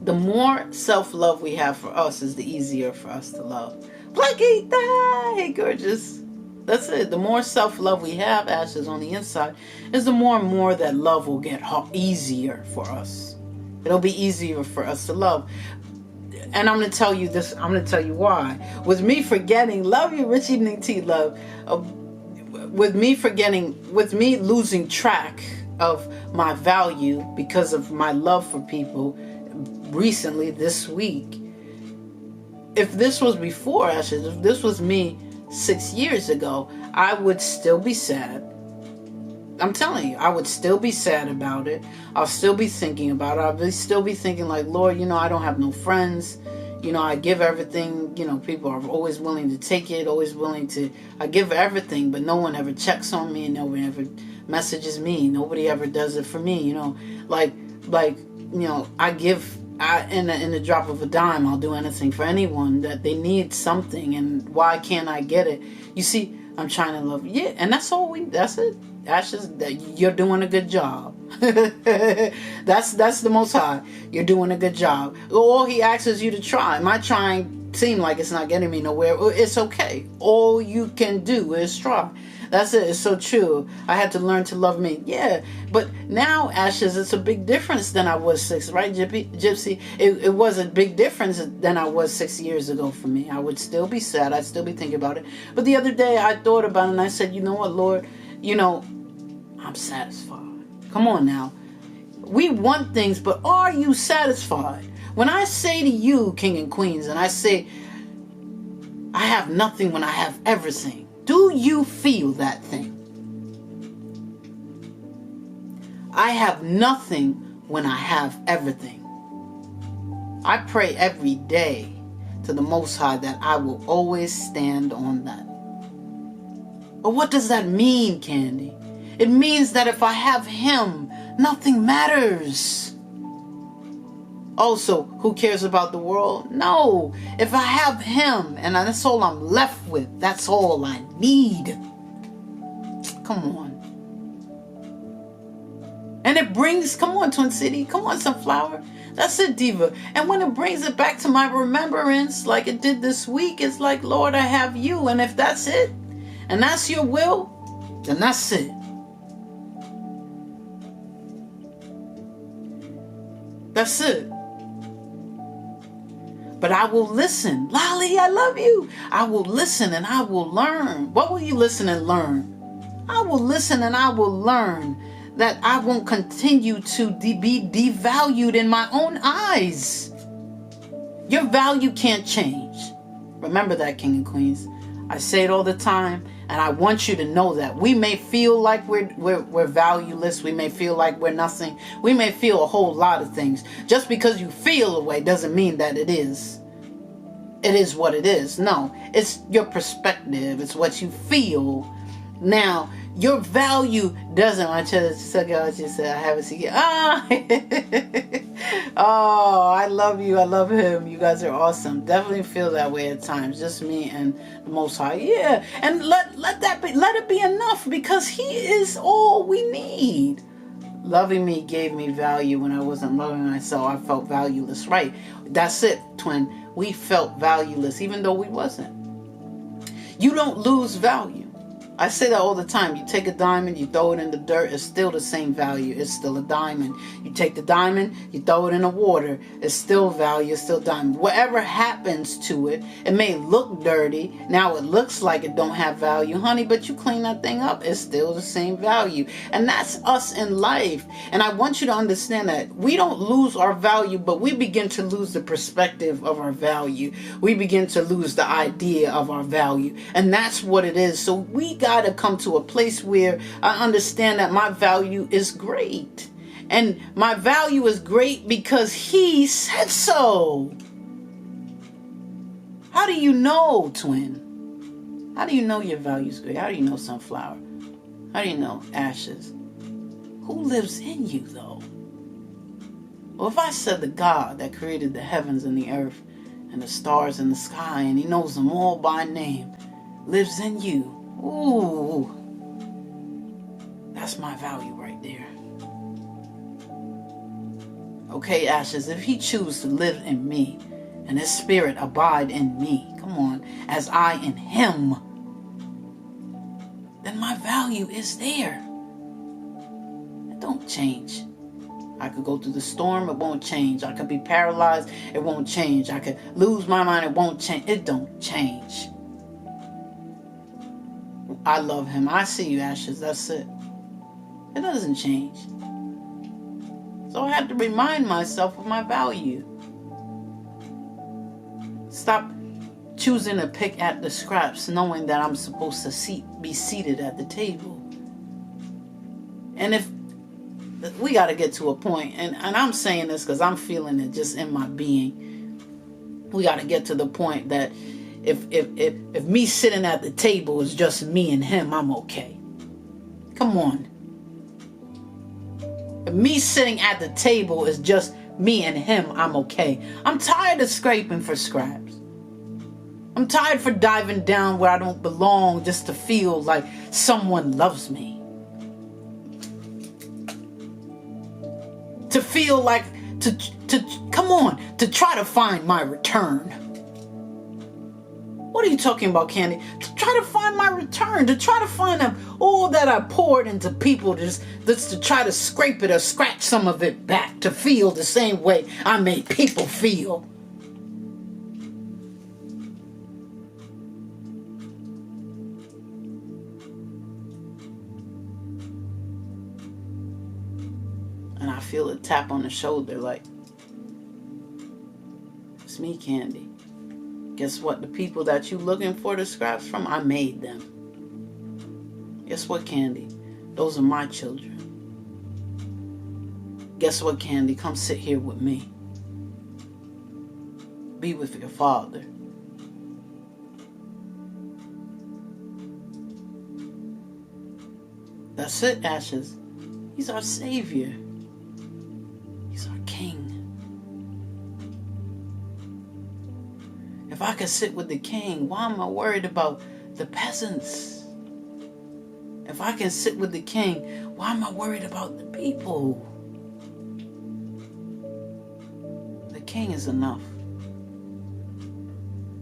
the more self-love we have for us is the easier for us to love. Blackita, hey gorgeous. That's it. The more self-love we have, Ashes, on the inside, is the more and more that love will get easier for us. It'll be easier for us to love. And I'm going to tell you this. I'm going to tell you why. With me forgetting, love you, Richie Ning T, love. With me losing track of my value because of my love for people recently, this week. If this was before, Ashes, if this was me 6 years ago, I would still be sad. I'm telling you, I would still be sad about it. I'll still be thinking about it. I'll still be thinking like, Lord, I don't have no friends. I give everything. People are always willing to take it, always willing to. I give everything, but no one ever checks on me, and no one ever messages me. Nobody ever does it for me. I give. In the drop of a dime, I'll do anything for anyone that they need something, and why can't I get it? You see, I'm trying to love. Yeah, and that's all that's it. Ashes, you're doing a good job. That's the Most High. You're doing a good job. All He asks you to try. My trying seem like it's not getting me nowhere. It's okay. All you can do is try. That's it. It's so true. I had to learn to love me. Yeah. But now, Ashes, it's a big difference than I was 6, right, Gypsy? It was a big difference than I was 6 years ago for me. I would still be sad. I'd still be thinking about it. But the other day, I thought about it and I said, you know what, Lord? I'm satisfied. Come on now. We want things, but are you satisfied? When I say to you, King and Queens, and I say, I have nothing when I have everything, do you feel that thing? I have nothing when I have everything. I pray every day to the Most High that I will always stand on that. But what does that mean, Candy? It means that if I have Him, nothing matters. Also, who cares about the world? No. If I have Him, and that's all I'm left with, that's all I need. Come on. And it brings, come on, Twin City, come on, Sunflower. That's it, Diva. And when it brings it back to my remembrance, like it did this week, it's like, Lord, I have you. And if that's it, and that's your will, then that's it. That's it. But I will listen. Lolly, I love you. I will listen and I will learn. What will you listen and learn? I will listen and I will learn that I won't continue to be devalued in my own eyes. Your value can't change. Remember that, King and Queens. I say it all the time, and I want you to know that. We may feel like we're valueless. We may feel like we're nothing. We may feel a whole lot of things. Just because you feel a way doesn't mean that it is. It is what it is. No, it's your perspective. It's what you feel. Now, your value doesn't. I just said, I haven't seen it. Oh, I love you. I love him. You guys are awesome. Definitely feel that way at times. Just me and the Most High. Yeah, and let it be enough, because He is all we need. Loving me gave me value when I wasn't loving myself. I felt valueless. Right. That's it, twin. We felt valueless, even though we wasn't. You don't lose value. I say that all the time. You take a diamond, you throw it in the dirt, it's still the same value. It's still a diamond. You take the diamond, you throw it in the water, it's still value, it's still diamond. Whatever happens to it, it may look dirty. Now it looks like it don't have value, honey, but you clean that thing up, it's still the same value. And that's us in life. And I want you to understand that we don't lose our value, but we begin to lose the perspective of our value. We begin to lose the idea of our value. And that's what it is. So we got to come to a place where I understand that my value is great. And my value is great because He said so. How do you know, twin? How do you know your value is great? How do you know, Sunflower? How do you know, Ashes? Who lives in you, though? Well, if I said the God that created the heavens and the earth and the stars in the sky, and he knows them all by name, lives in you, ooh, that's my value right there. Okay, Ashes, if he chooses to live in me and his spirit abide in me, come on, as I in him, then my value is there. It don't change. I could go through the storm, it won't change. I could be paralyzed, it won't change. I could lose my mind, it won't change. It don't change. I love him. I see you, Ashes. That's it. It doesn't change. So I have to remind myself of my value. Stop choosing to pick at the scraps knowing that I'm supposed to be seated at the table. And if we got to get to a point, and I'm saying this because I'm feeling it just in my being. We got to get to the point that if me sitting at the table is just me and him, I'm okay. Come on. If me sitting at the table is just me and him, I'm okay. I'm tired of scraping for scraps. I'm tired for diving down where I don't belong just to feel like someone loves me. To feel like, to try to find my return. What are you talking about, Candy? To try to find my return, to try to find all that I poured into people, just to try to scrape it or scratch some of it back, to feel the same way I made people feel. And I feel a tap on the shoulder like, it's me, Candy. Guess what? The people that you looking for the scraps from, I made them. Guess what, Candy? Those are my children. Guess what, Candy? Come sit here with me. Be with your father. That's it, Ashes. He's our Savior. He's our King. If I could sit with the King, why am I worried about the peasants? If I can sit with the King, why am I worried about the people? The King is enough.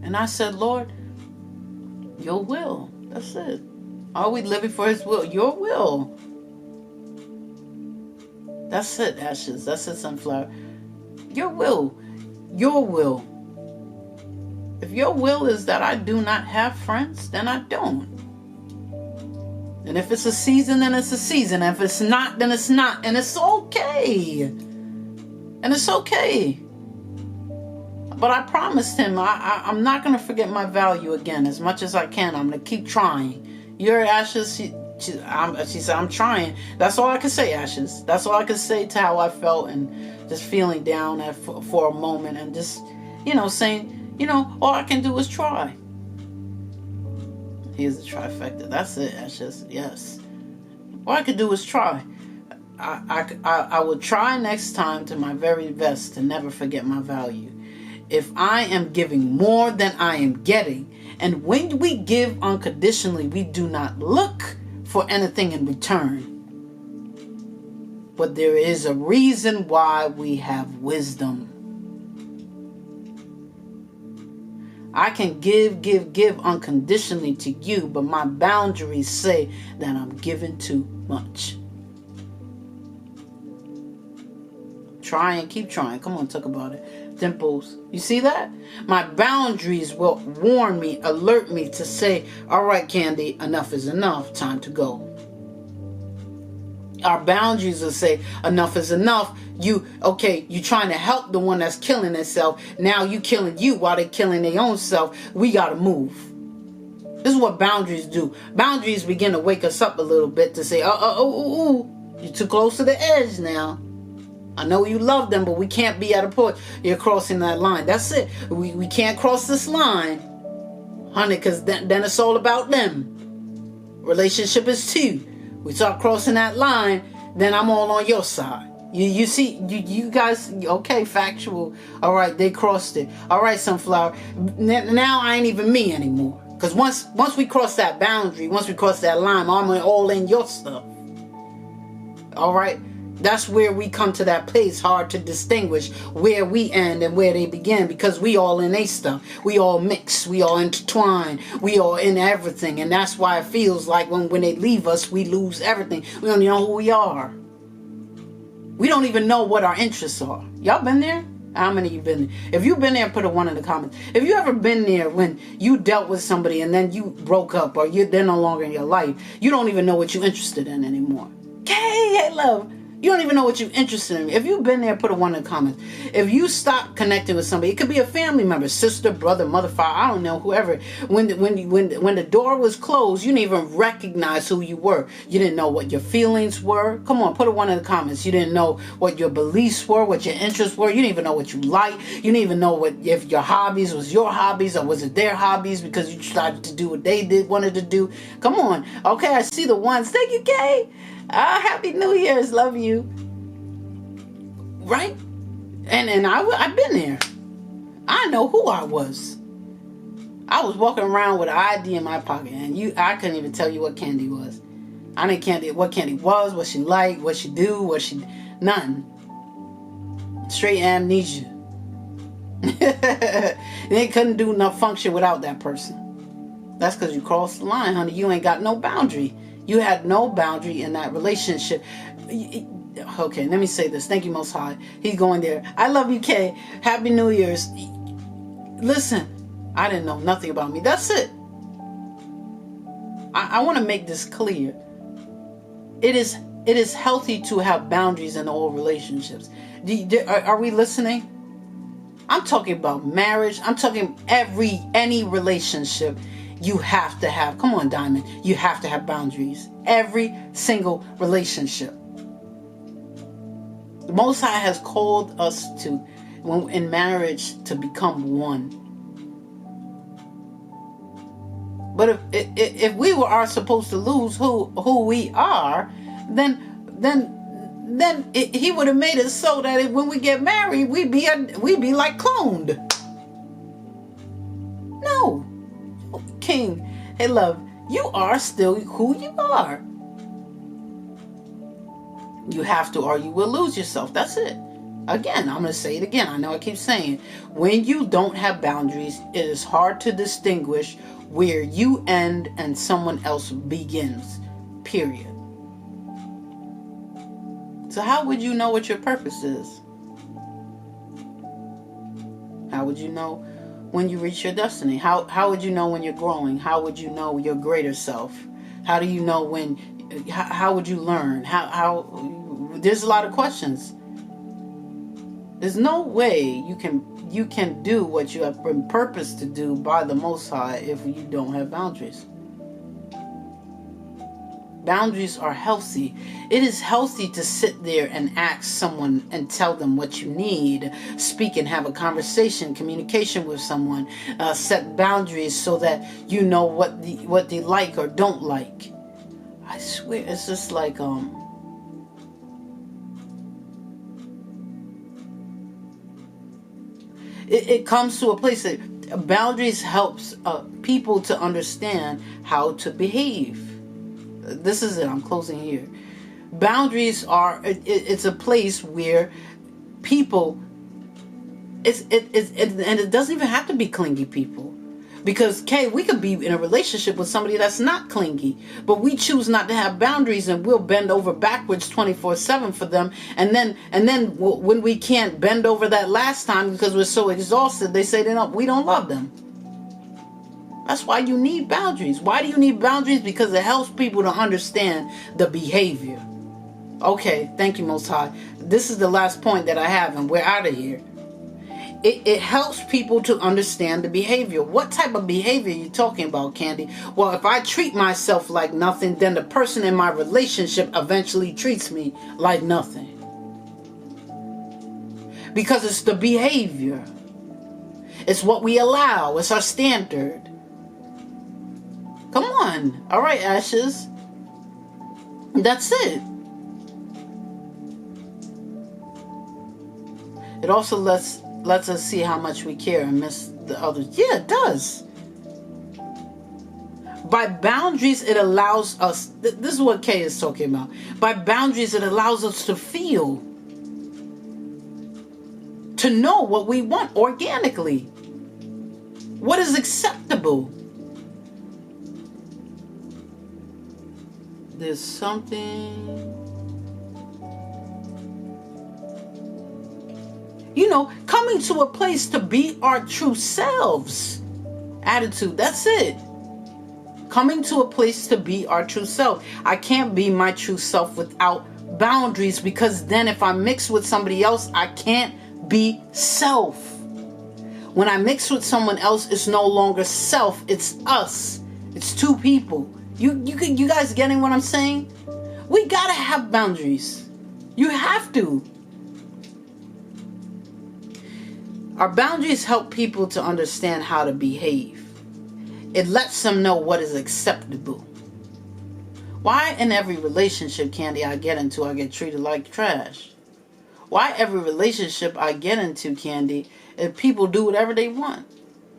And I said, Lord, your will. That's it. Are we living for his will? Your will. That's it, Ashes. That's it, Sunflower. Your will. Your will. If your will is that I do not have friends, then I don't. And if it's a season, then it's a season. And if it's not, then it's not. And it's okay. And it's okay. But I promised him I'm not going to forget my value again. As much as I can, I'm going to keep trying. Your Ashes, she said, I'm trying. That's all I can say, Ashes. That's all I can say to how I felt and just feeling down for a moment and just, saying, all I can do is try. Here's the trifecta. That's it, Ashes. Yes. All I can do is try. I will try next time to my very best to never forget my value. If I am giving more than I am getting, and when we give unconditionally, we do not look for anything in return. But there is a reason why we have wisdom. I can give unconditionally to you, but my boundaries say that I'm giving too much. Try and keep trying. Come on, talk about it. Dimples. You see that? My boundaries will warn me, alert me to say, all right, Candy, enough is enough. Time to go. Our boundaries will say, enough is enough. You trying to help the one that's killing itself. Now you killing you while they killing their own self. We got to move. This is what boundaries do. Boundaries begin to wake us up a little bit to say, you're too close to the edge now. I know you love them, but we can't be at a point. You're crossing that line. That's it. We can't cross this line, honey, because then it's all about them. Relationship is two. We start crossing that line, then I'm all on your side. You see, you guys, okay, factual. All right, they crossed it. All right, Sunflower. Now I ain't even me anymore. Because once we cross that boundary, once we cross that line, I'm all in your stuff. All right? That's where we come to that place, hard to distinguish where we end and where they begin, because we all in their stuff. We all mix. We all intertwine. We all in everything. And that's why it feels like when they leave us, we lose everything. We don't even know who we are. We don't even know what our interests are. Y'all been there? How many of you been there? If you've been there, put a 1 in the comments. If you ever been there when you dealt with somebody and then you broke up, or they're no longer in your life, you don't even know what you're interested in anymore. Hey, love. You don't even know what you're interested in. If you've been there, put a 1 in the comments. If you stop connecting with somebody, it could be a family member, sister, brother, mother, father, I don't know, whoever. When the door was closed, you didn't even recognize who you were. You didn't know what your feelings were. Come on, put a 1 in the comments. You didn't know what your beliefs were, what your interests were. You didn't even know what you liked. You didn't even know if your hobbies was your hobbies or was it their hobbies because you tried to do what they wanted to do. Come on. Okay, I see the ones. Thank you, Kay. Happy New Year's. Love you. Right? And I've been there. I know who I was. I was walking around with an ID in my pocket, and I couldn't even tell you what Candy was. I didn't what Candy was, what she liked, what she do, nothing. Straight amnesia. They couldn't do no function without that person. That's because you crossed the line, honey. You ain't got no boundary. You had no boundary in that relationship. Okay, let me say this. Thank you, Most High. He's going there. I love you, Kay. Happy New Year's. Listen, I didn't know nothing about me. That's it. I want to make this clear. It is healthy to have boundaries in all relationships. Are we listening? I'm talking about marriage. I'm talking any relationship. You have to have, come on, Diamond, you have to have boundaries. Every single relationship. The Most High has called us to, in marriage, to become one. But if we are supposed to lose who we are, then he would have made it so that when we get married, we'd be like cloned. No. King, hey love, you are still who you are. You have to, or you will lose yourself. That's it. Again, I'm going to say it again. I know I keep saying, when you don't have boundaries, it is hard to distinguish where you end and someone else begins. Period. So how would you know what your purpose is? How would you know when you reach your destiny? How would you know when you're growing? How would you know your greater self? How do you know how would you learn? How there's a lot of questions. There's no way you can do what you have been purposed to do by the Most High if you don't have boundaries. Boundaries are healthy. It is healthy to sit there and ask someone and tell them what you need. Speak and have a conversation, communication with someone. Set boundaries so that you know what they like or don't like. I swear, it's just like it comes to a place that boundaries helps people to understand how to behave. This is it. I'm closing here. Boundaries are. It's a place where people. And it doesn't even have to be clingy people, because we could be in a relationship with somebody that's not clingy, but we choose not to have boundaries, and we'll bend over backwards 24/7 for them. And then when we can't bend over that last time because we're so exhausted, they say we don't love them. That's why you need boundaries. Why do you need boundaries? Because it helps people to understand the behavior. Okay, thank you, Most High. This is the last point that I have, and we're out of here. It helps people to understand the behavior. What type of behavior are you talking about, Candy? Well, if I treat myself like nothing, then the person in my relationship eventually treats me like nothing. Because it's the behavior. It's what we allow. It's our standard. Come on. All right, Ashes. That's it. It also lets us see how much we care and miss the others. Yeah, it does. By boundaries, it allows us, this is what Kay is talking about. By boundaries, it allows us to feel, to know what we want organically. What is acceptable? There's something, coming to a place to be our true selves. Attitude, that's it. Coming to a place to be our true self. I can't be my true self without boundaries, because then if I mix with somebody else, I can't be self. When I mix with someone else, it's no longer self, it's us. It's two people. You guys getting what I'm saying? We gotta have boundaries. You have to. Our boundaries help people to understand how to behave. It lets them know what is acceptable. Why in every relationship, Candy, I get into, I get treated like trash? Why every relationship I get into, Candy, if people do whatever they want?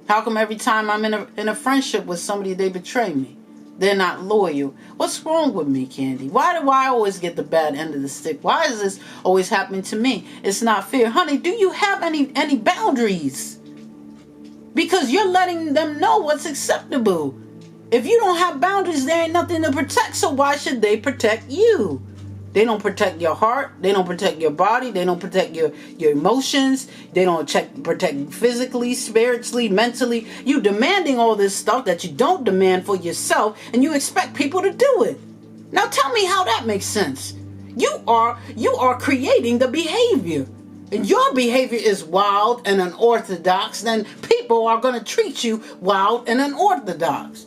How come every time I'm in a friendship with somebody, they betray me? They're not loyal. What's wrong with me, Candy? Why do I always get the bad end of the stick? Why is this always happening to me? It's not fair. Honey, do you have any boundaries? Because you're letting them know what's acceptable. If you don't have boundaries, there ain't nothing to protect, so why should they protect you? They don't protect your heart. They don't protect your body. They don't protect your emotions. They don't protect physically, spiritually, mentally. You demanding all this stuff that you don't demand for yourself, and you expect people to do it. Now tell me how that makes sense. You are creating the behavior. And your behavior is wild and unorthodox, then people are going to treat you wild and unorthodox.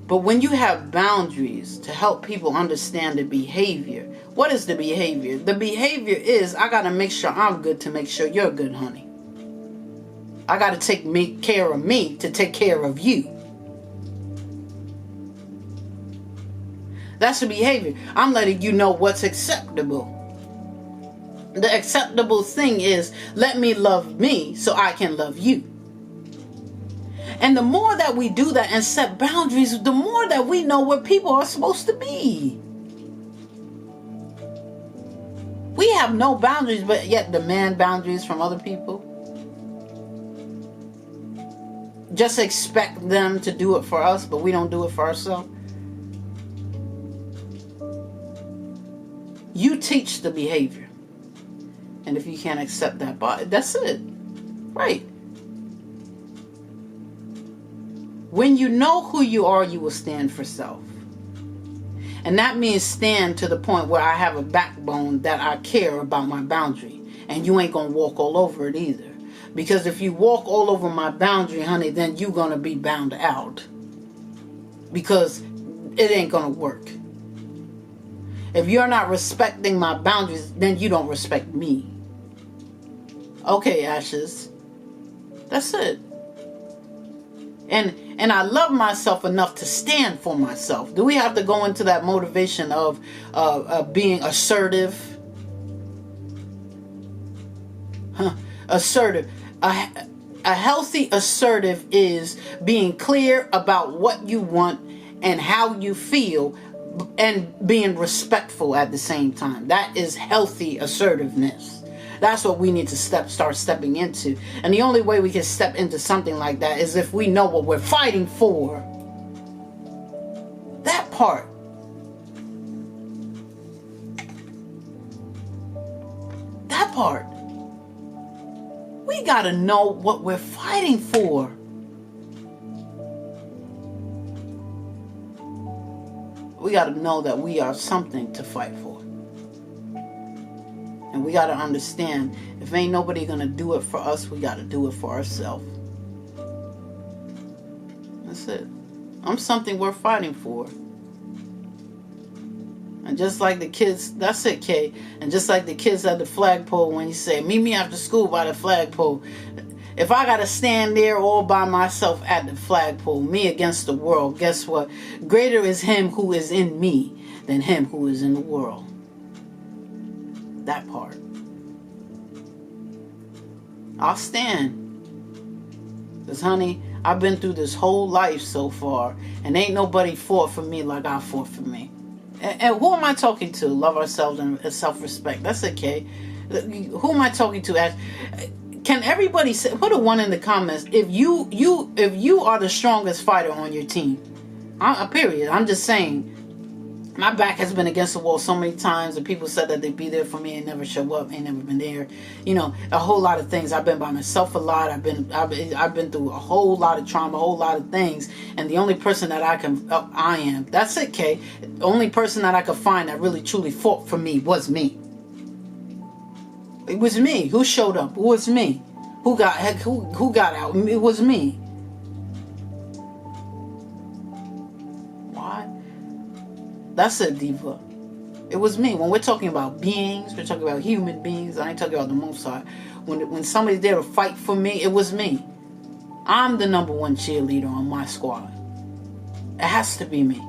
But when you have boundaries to help people understand the behavior, what is the behavior? The behavior is, I got to make sure I'm good to make sure you're good, honey. I got to take care of me to take care of you. That's the behavior. I'm letting you know what's acceptable. The acceptable thing is, let me love me so I can love you. And the more that we do that and set boundaries, the more that we know where people are supposed to be. We have no boundaries, but yet demand boundaries from other people. Just expect them to do it for us, but we don't do it for ourselves. You teach the behavior. And if you can't accept that, that's it. Right. When you know who you are, you will stand for self. And that means stand to the point where I have a backbone that I care about my boundary. And you ain't going to walk all over it either. Because if you walk all over my boundary, honey, then you're going to be bound out. Because it ain't going to work. If you're not respecting my boundaries, then you don't respect me. Okay, Ashes. That's it. And I love myself enough to stand for myself. Do we have to go into that motivation of being assertive? Assertive. A healthy assertive is being clear about what you want and how you feel, and being respectful at the same time. That is healthy assertiveness. That's what we need to start stepping into. And the only way we can step into something like that is if we know what we're fighting for. That part. That part. We gotta know what we're fighting for. We got to know that we are something to fight for. And we got to understand, if ain't nobody going to do it for us, we got to do it for ourselves. That's it. I'm something worth fighting for. And just like the kids, that's it, Kay. And just like the kids at the flagpole, when you say, meet me after school by the flagpole, If I got to stand there all by myself at the flagpole, me against the world, guess what? Greater is him who is in me than him who is in the world. That part. I'll stand. Because, honey, I've been through this whole life so far, and ain't nobody fought for me like I fought for me. And who am I talking to? Love ourselves and self-respect. That's okay. Who am I talking to? Can everybody say, put a 1 in the comments if you are the strongest fighter on your team? Period. I'm just saying. My back has been against the wall so many times, and people said that they'd be there for me and never show up, ain't never been there. You know, a whole lot of things. I've been by myself a lot. I've been through a whole lot of trauma, a whole lot of things. And the only person that I am. That's it, Kay. The only person that I could find that really truly fought for me was me. It was me. Who showed up? It was me. Who got out? It was me. That's it, Diva. It was me. When we're talking about beings, we're talking about human beings. I ain't talking about the Most High. When somebody's there to fight for me, it was me. I'm the number 1 cheerleader on my squad. It has to be me.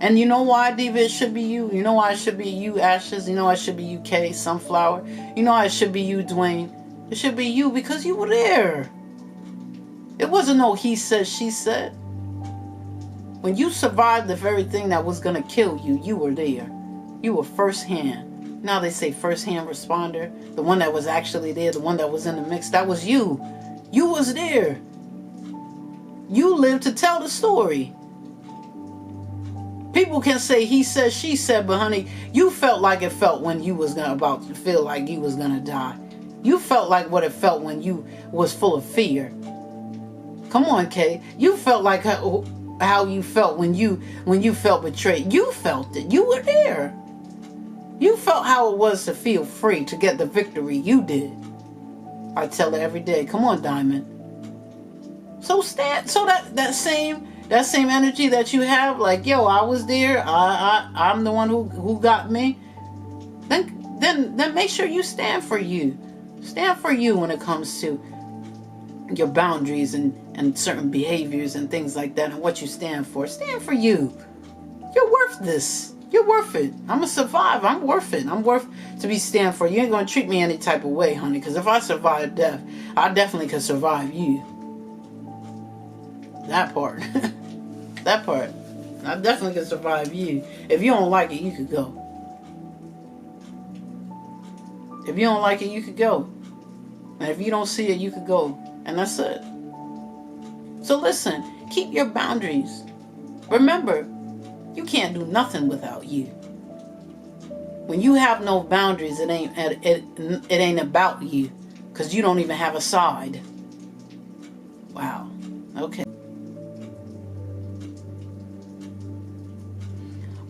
And you know why, Diva, it should be you? You know why it should be you, Ashes? You know why it should be you, Kay, Sunflower? You know why it should be you, Dwayne? It should be you because you were there. It wasn't no he said, she said. When you survived the very thing that was going to kill you, you were there. You were first hand. Now they say first hand responder. The one that was actually there, the one that was in the mix, that was you. You was there. You lived to tell the story. People can say he said, she said, but honey, you felt like it felt when you was about to feel like you was going to die. You felt like what it felt when you was full of fear. Come on, Kay. You felt like how you felt when you felt betrayed. You felt it. You were there. You felt how it was to feel free, to get the victory. You did. I tell her every day, come on, Diamond. So stand. So that same energy that you have, like, yo, I was there. I'm the one who got me. Then make sure you stand for you. Stand for you when it comes to your boundaries and certain behaviors and things like that, and what you stand for. Stand for you. You're worth this. You're worth it. I'm gonna survive. I'm worth it. I'm worth to be stand for. You ain't gonna treat me any type of way, honey, because if I survive death, I definitely could survive you. That part. That part. I definitely could survive you. If you don't like it, you could go. If you don't like it, you could go. And if you don't see it, you could go. And that's it. So listen, keep your boundaries. Remember, you can't do nothing without you. When you have no boundaries, it ain't about you, because you don't even have a side. Wow. Okay.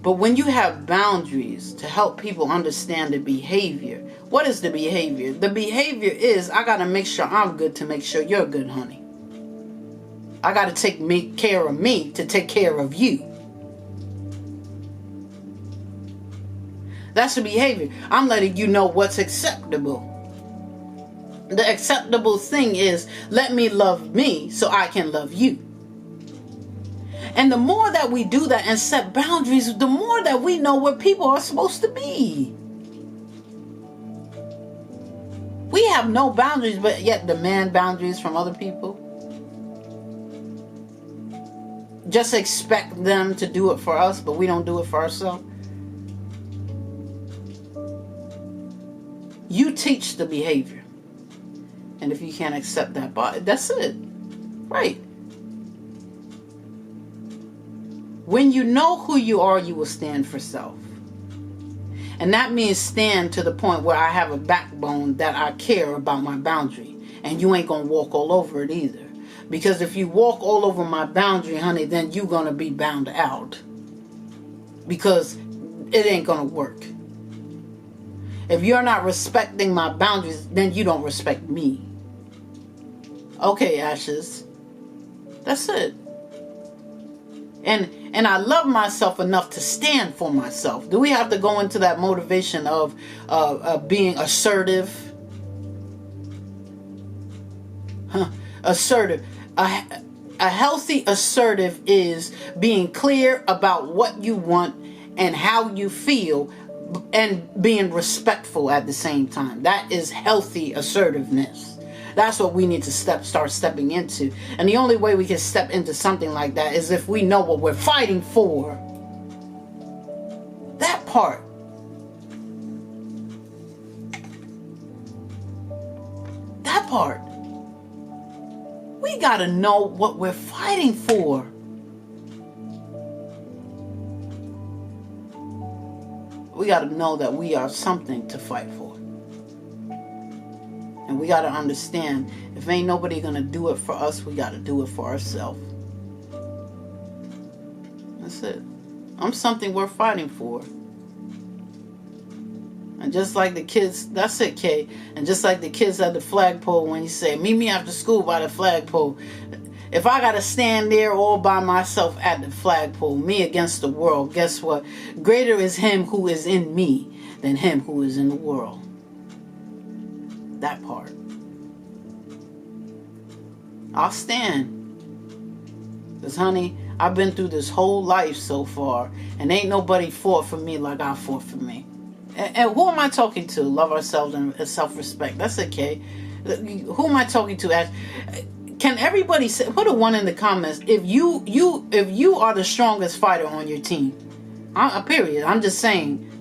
But when you have boundaries to help people understand the behavior, what is the behavior? The behavior is, I got to make sure I'm good to make sure you're good, honey. I got to take care of me to take care of you. That's the behavior. I'm letting you know what's acceptable. The acceptable thing is, let me love me so I can love you. And the more that we do that and set boundaries, the more that we know where people are supposed to be. We have no boundaries, but yet demand boundaries from other people. Just expect them to do it for us, but we don't do it for ourselves. You teach the behavior. And if you can't accept that, that's it. Right. When you know who you are, you will stand for self. And that means stand to the point where I have a backbone that I care about my boundary. And you ain't going to walk all over it either. Because if you walk all over my boundary, honey, then you're going to be bound out. Because it ain't going to work. If you're not respecting my boundaries, then you don't respect me. Okay, Ashes. That's it. And I love myself enough to stand for myself. Do we have to go into that motivation of being assertive? Assertive. A healthy assertive is being clear about what you want and how you feel, and being respectful at the same time. That is healthy assertiveness. That's what we need to start stepping into. And the only way we can step into something like that is if we know what we're fighting for. That part. That part. We gotta know what we're fighting for. We gotta know that we are something to fight for. And we gotta understand, if ain't nobody gonna do it for us, we gotta do it for ourselves. That's it. I'm something worth fighting for. And just like the kids, that's it, Kay. And just like the kids at the flagpole, when you say, meet me after school by the flagpole. If I gotta stand there all by myself at the flagpole, me against the world, guess what? Greater is him who is in me than him who is in the world. That part. I'll stand. Because, honey, I've been through this whole life so far, and ain't nobody fought for me like I fought for me. And who am I talking to? Love ourselves and self-respect. That's okay. Who am I talking to? Can everybody say, put a 1 in the comments if you are the strongest fighter on your team? Period. I'm just saying,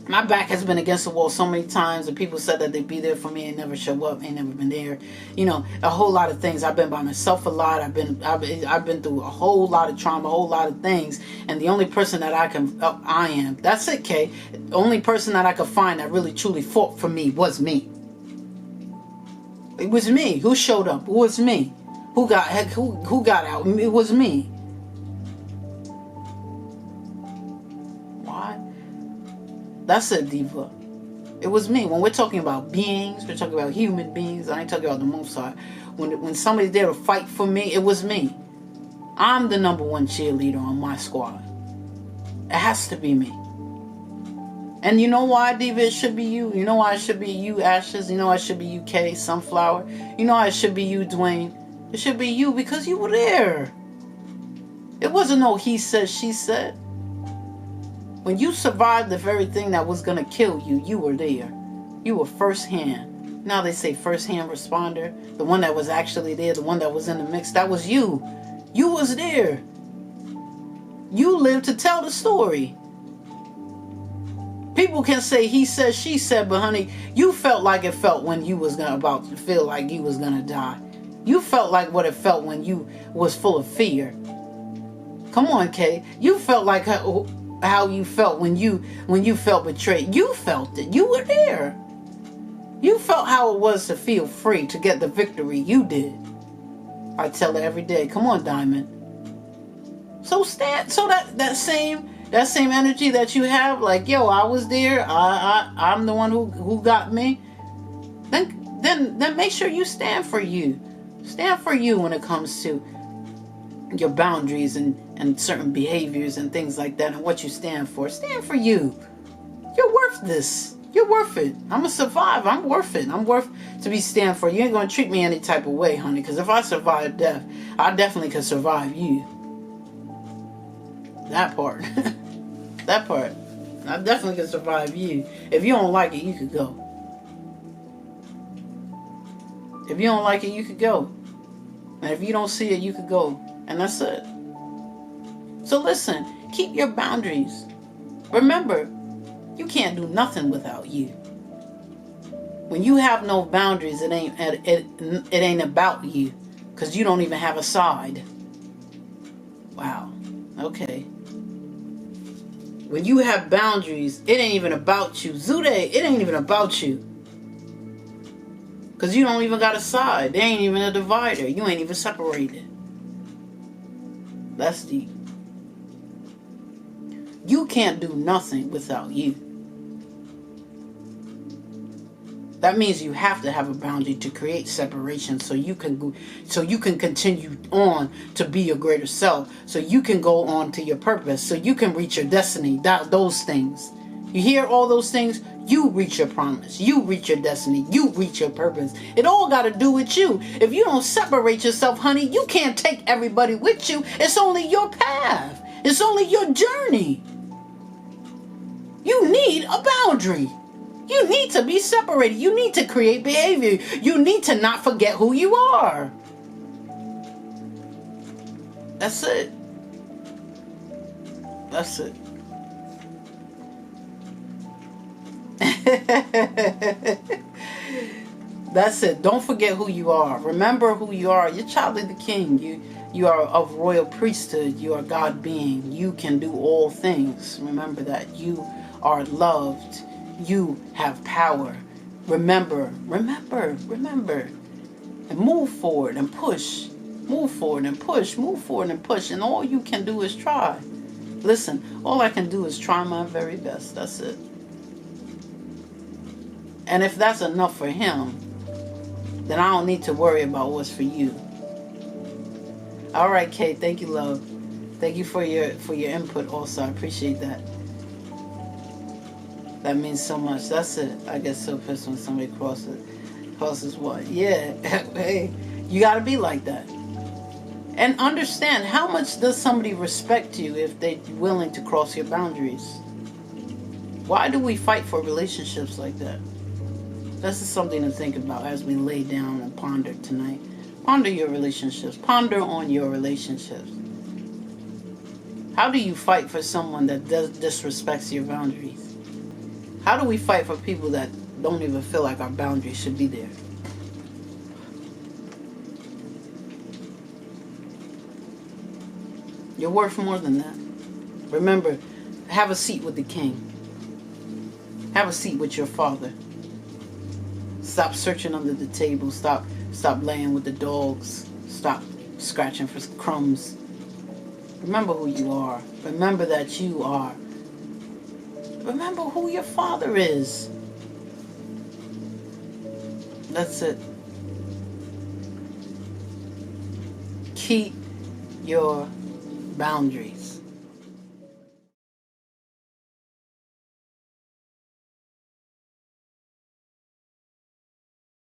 my back has been against the wall so many times, and people said that they'd be there for me and never show up, ain't never been there. You know, a whole lot of things. I've been by myself a lot. I've been through a whole lot of trauma, a whole lot of things. And the only person that I am. That's it, Kay. The only person that I could find that really truly fought for me was me. It was me. Who showed up? It was me. Who got out? It was me. Why? That's it, Diva. It was me. When we're talking about beings, we're talking about human beings. I ain't talking about the Most High. When somebody's there to fight for me, it was me. I'm the number 1 cheerleader on my squad. It has to be me. And you know why, Diva, it should be you? You know why it should be you, Ashes? You know why it should be you, Kay, Sunflower? You know why it should be you, Dwayne? It should be you because you were there. It wasn't no he said, she said. When you survived the very thing that was going to kill you, you were there. You were first hand. Now they say first hand responder. The one that was actually there, the one that was in the mix, that was you. You was there. You lived to tell the story. People can say he said, she said, but honey, you felt like it felt when you was about to feel like you was going to die. You felt like what it felt when you was full of fear. Come on, Kay. You felt like how you felt when you felt betrayed. You felt it. You were there. You felt how it was to feel free, to get the victory. You did. I tell her every day, come on, Diamond. So stand. So that same energy that you have, like, yo, I was there. I'm the one who got me. Then make sure you stand for you. Stand for you when it comes to your boundaries and certain behaviors and things like that, and what you stand for. Stand for you. You're worth this. You're worth it. I'm gonna survive. I'm worth it. I'm worth to be stand for. You ain't gonna treat me any type of way, honey, because if I survive death, I definitely could survive you. That part. That part. I definitely could survive you. If you don't like it, you could go. If you don't like it, you could go. And if you don't see it, you could go. And that's it. So listen, keep your boundaries. Remember, you can't do nothing without you. When you have no boundaries, it ain't about you, because you don't even have a side. Wow. Okay. When you have boundaries, it ain't even about you. Zude, it ain't even about you. Because you don't even got a side. There ain't even a divider. You ain't even separated. That's deep. You can't do nothing without you. That means you have to have a boundary to create separation, so you can continue on to be your greater self, so you can go on to your purpose, so you can reach your destiny. Those things. You hear all those things, you reach your promise. You reach your destiny. You reach your purpose. It all got to do with you. If you don't separate yourself, honey, you can't take everybody with you. It's only your path. It's only your journey. You need a boundary. You need to be separated. You need to create behavior. You need to not forget who you are. That's it. That's it. That's it. Don't forget who you are. Remember who you are. You're child of the King. You are of royal priesthood. You are God being. You can do all things. Remember that. You are loved. You have power. Remember. And move forward and push. Move forward and push. Move forward and push. And all you can do is try. Listen, all I can do is try my very best. That's it. And if that's enough for him, then I don't need to worry about what's for you. All right, Kate. Thank you, love. Thank you for your input also. I appreciate that. That means so much. That's it. I get so pissed when somebody crosses what? Yeah. Hey, you got to be like that. And understand, how much does somebody respect you if they're willing to cross your boundaries? Why do we fight for relationships like that? This is something to think about as we lay down and ponder tonight. Ponder your relationships. Ponder on your relationships. How do you fight for someone that disrespects your boundaries? How do we fight for people that don't even feel like our boundaries should be there? You're worth more than that. Remember, have a seat with the King. Have a seat with your Father. Stop searching under the table. Stop laying with the dogs. Stop scratching for crumbs. Remember who you are. Remember that you are. Remember who your Father is. That's it. Keep your boundaries.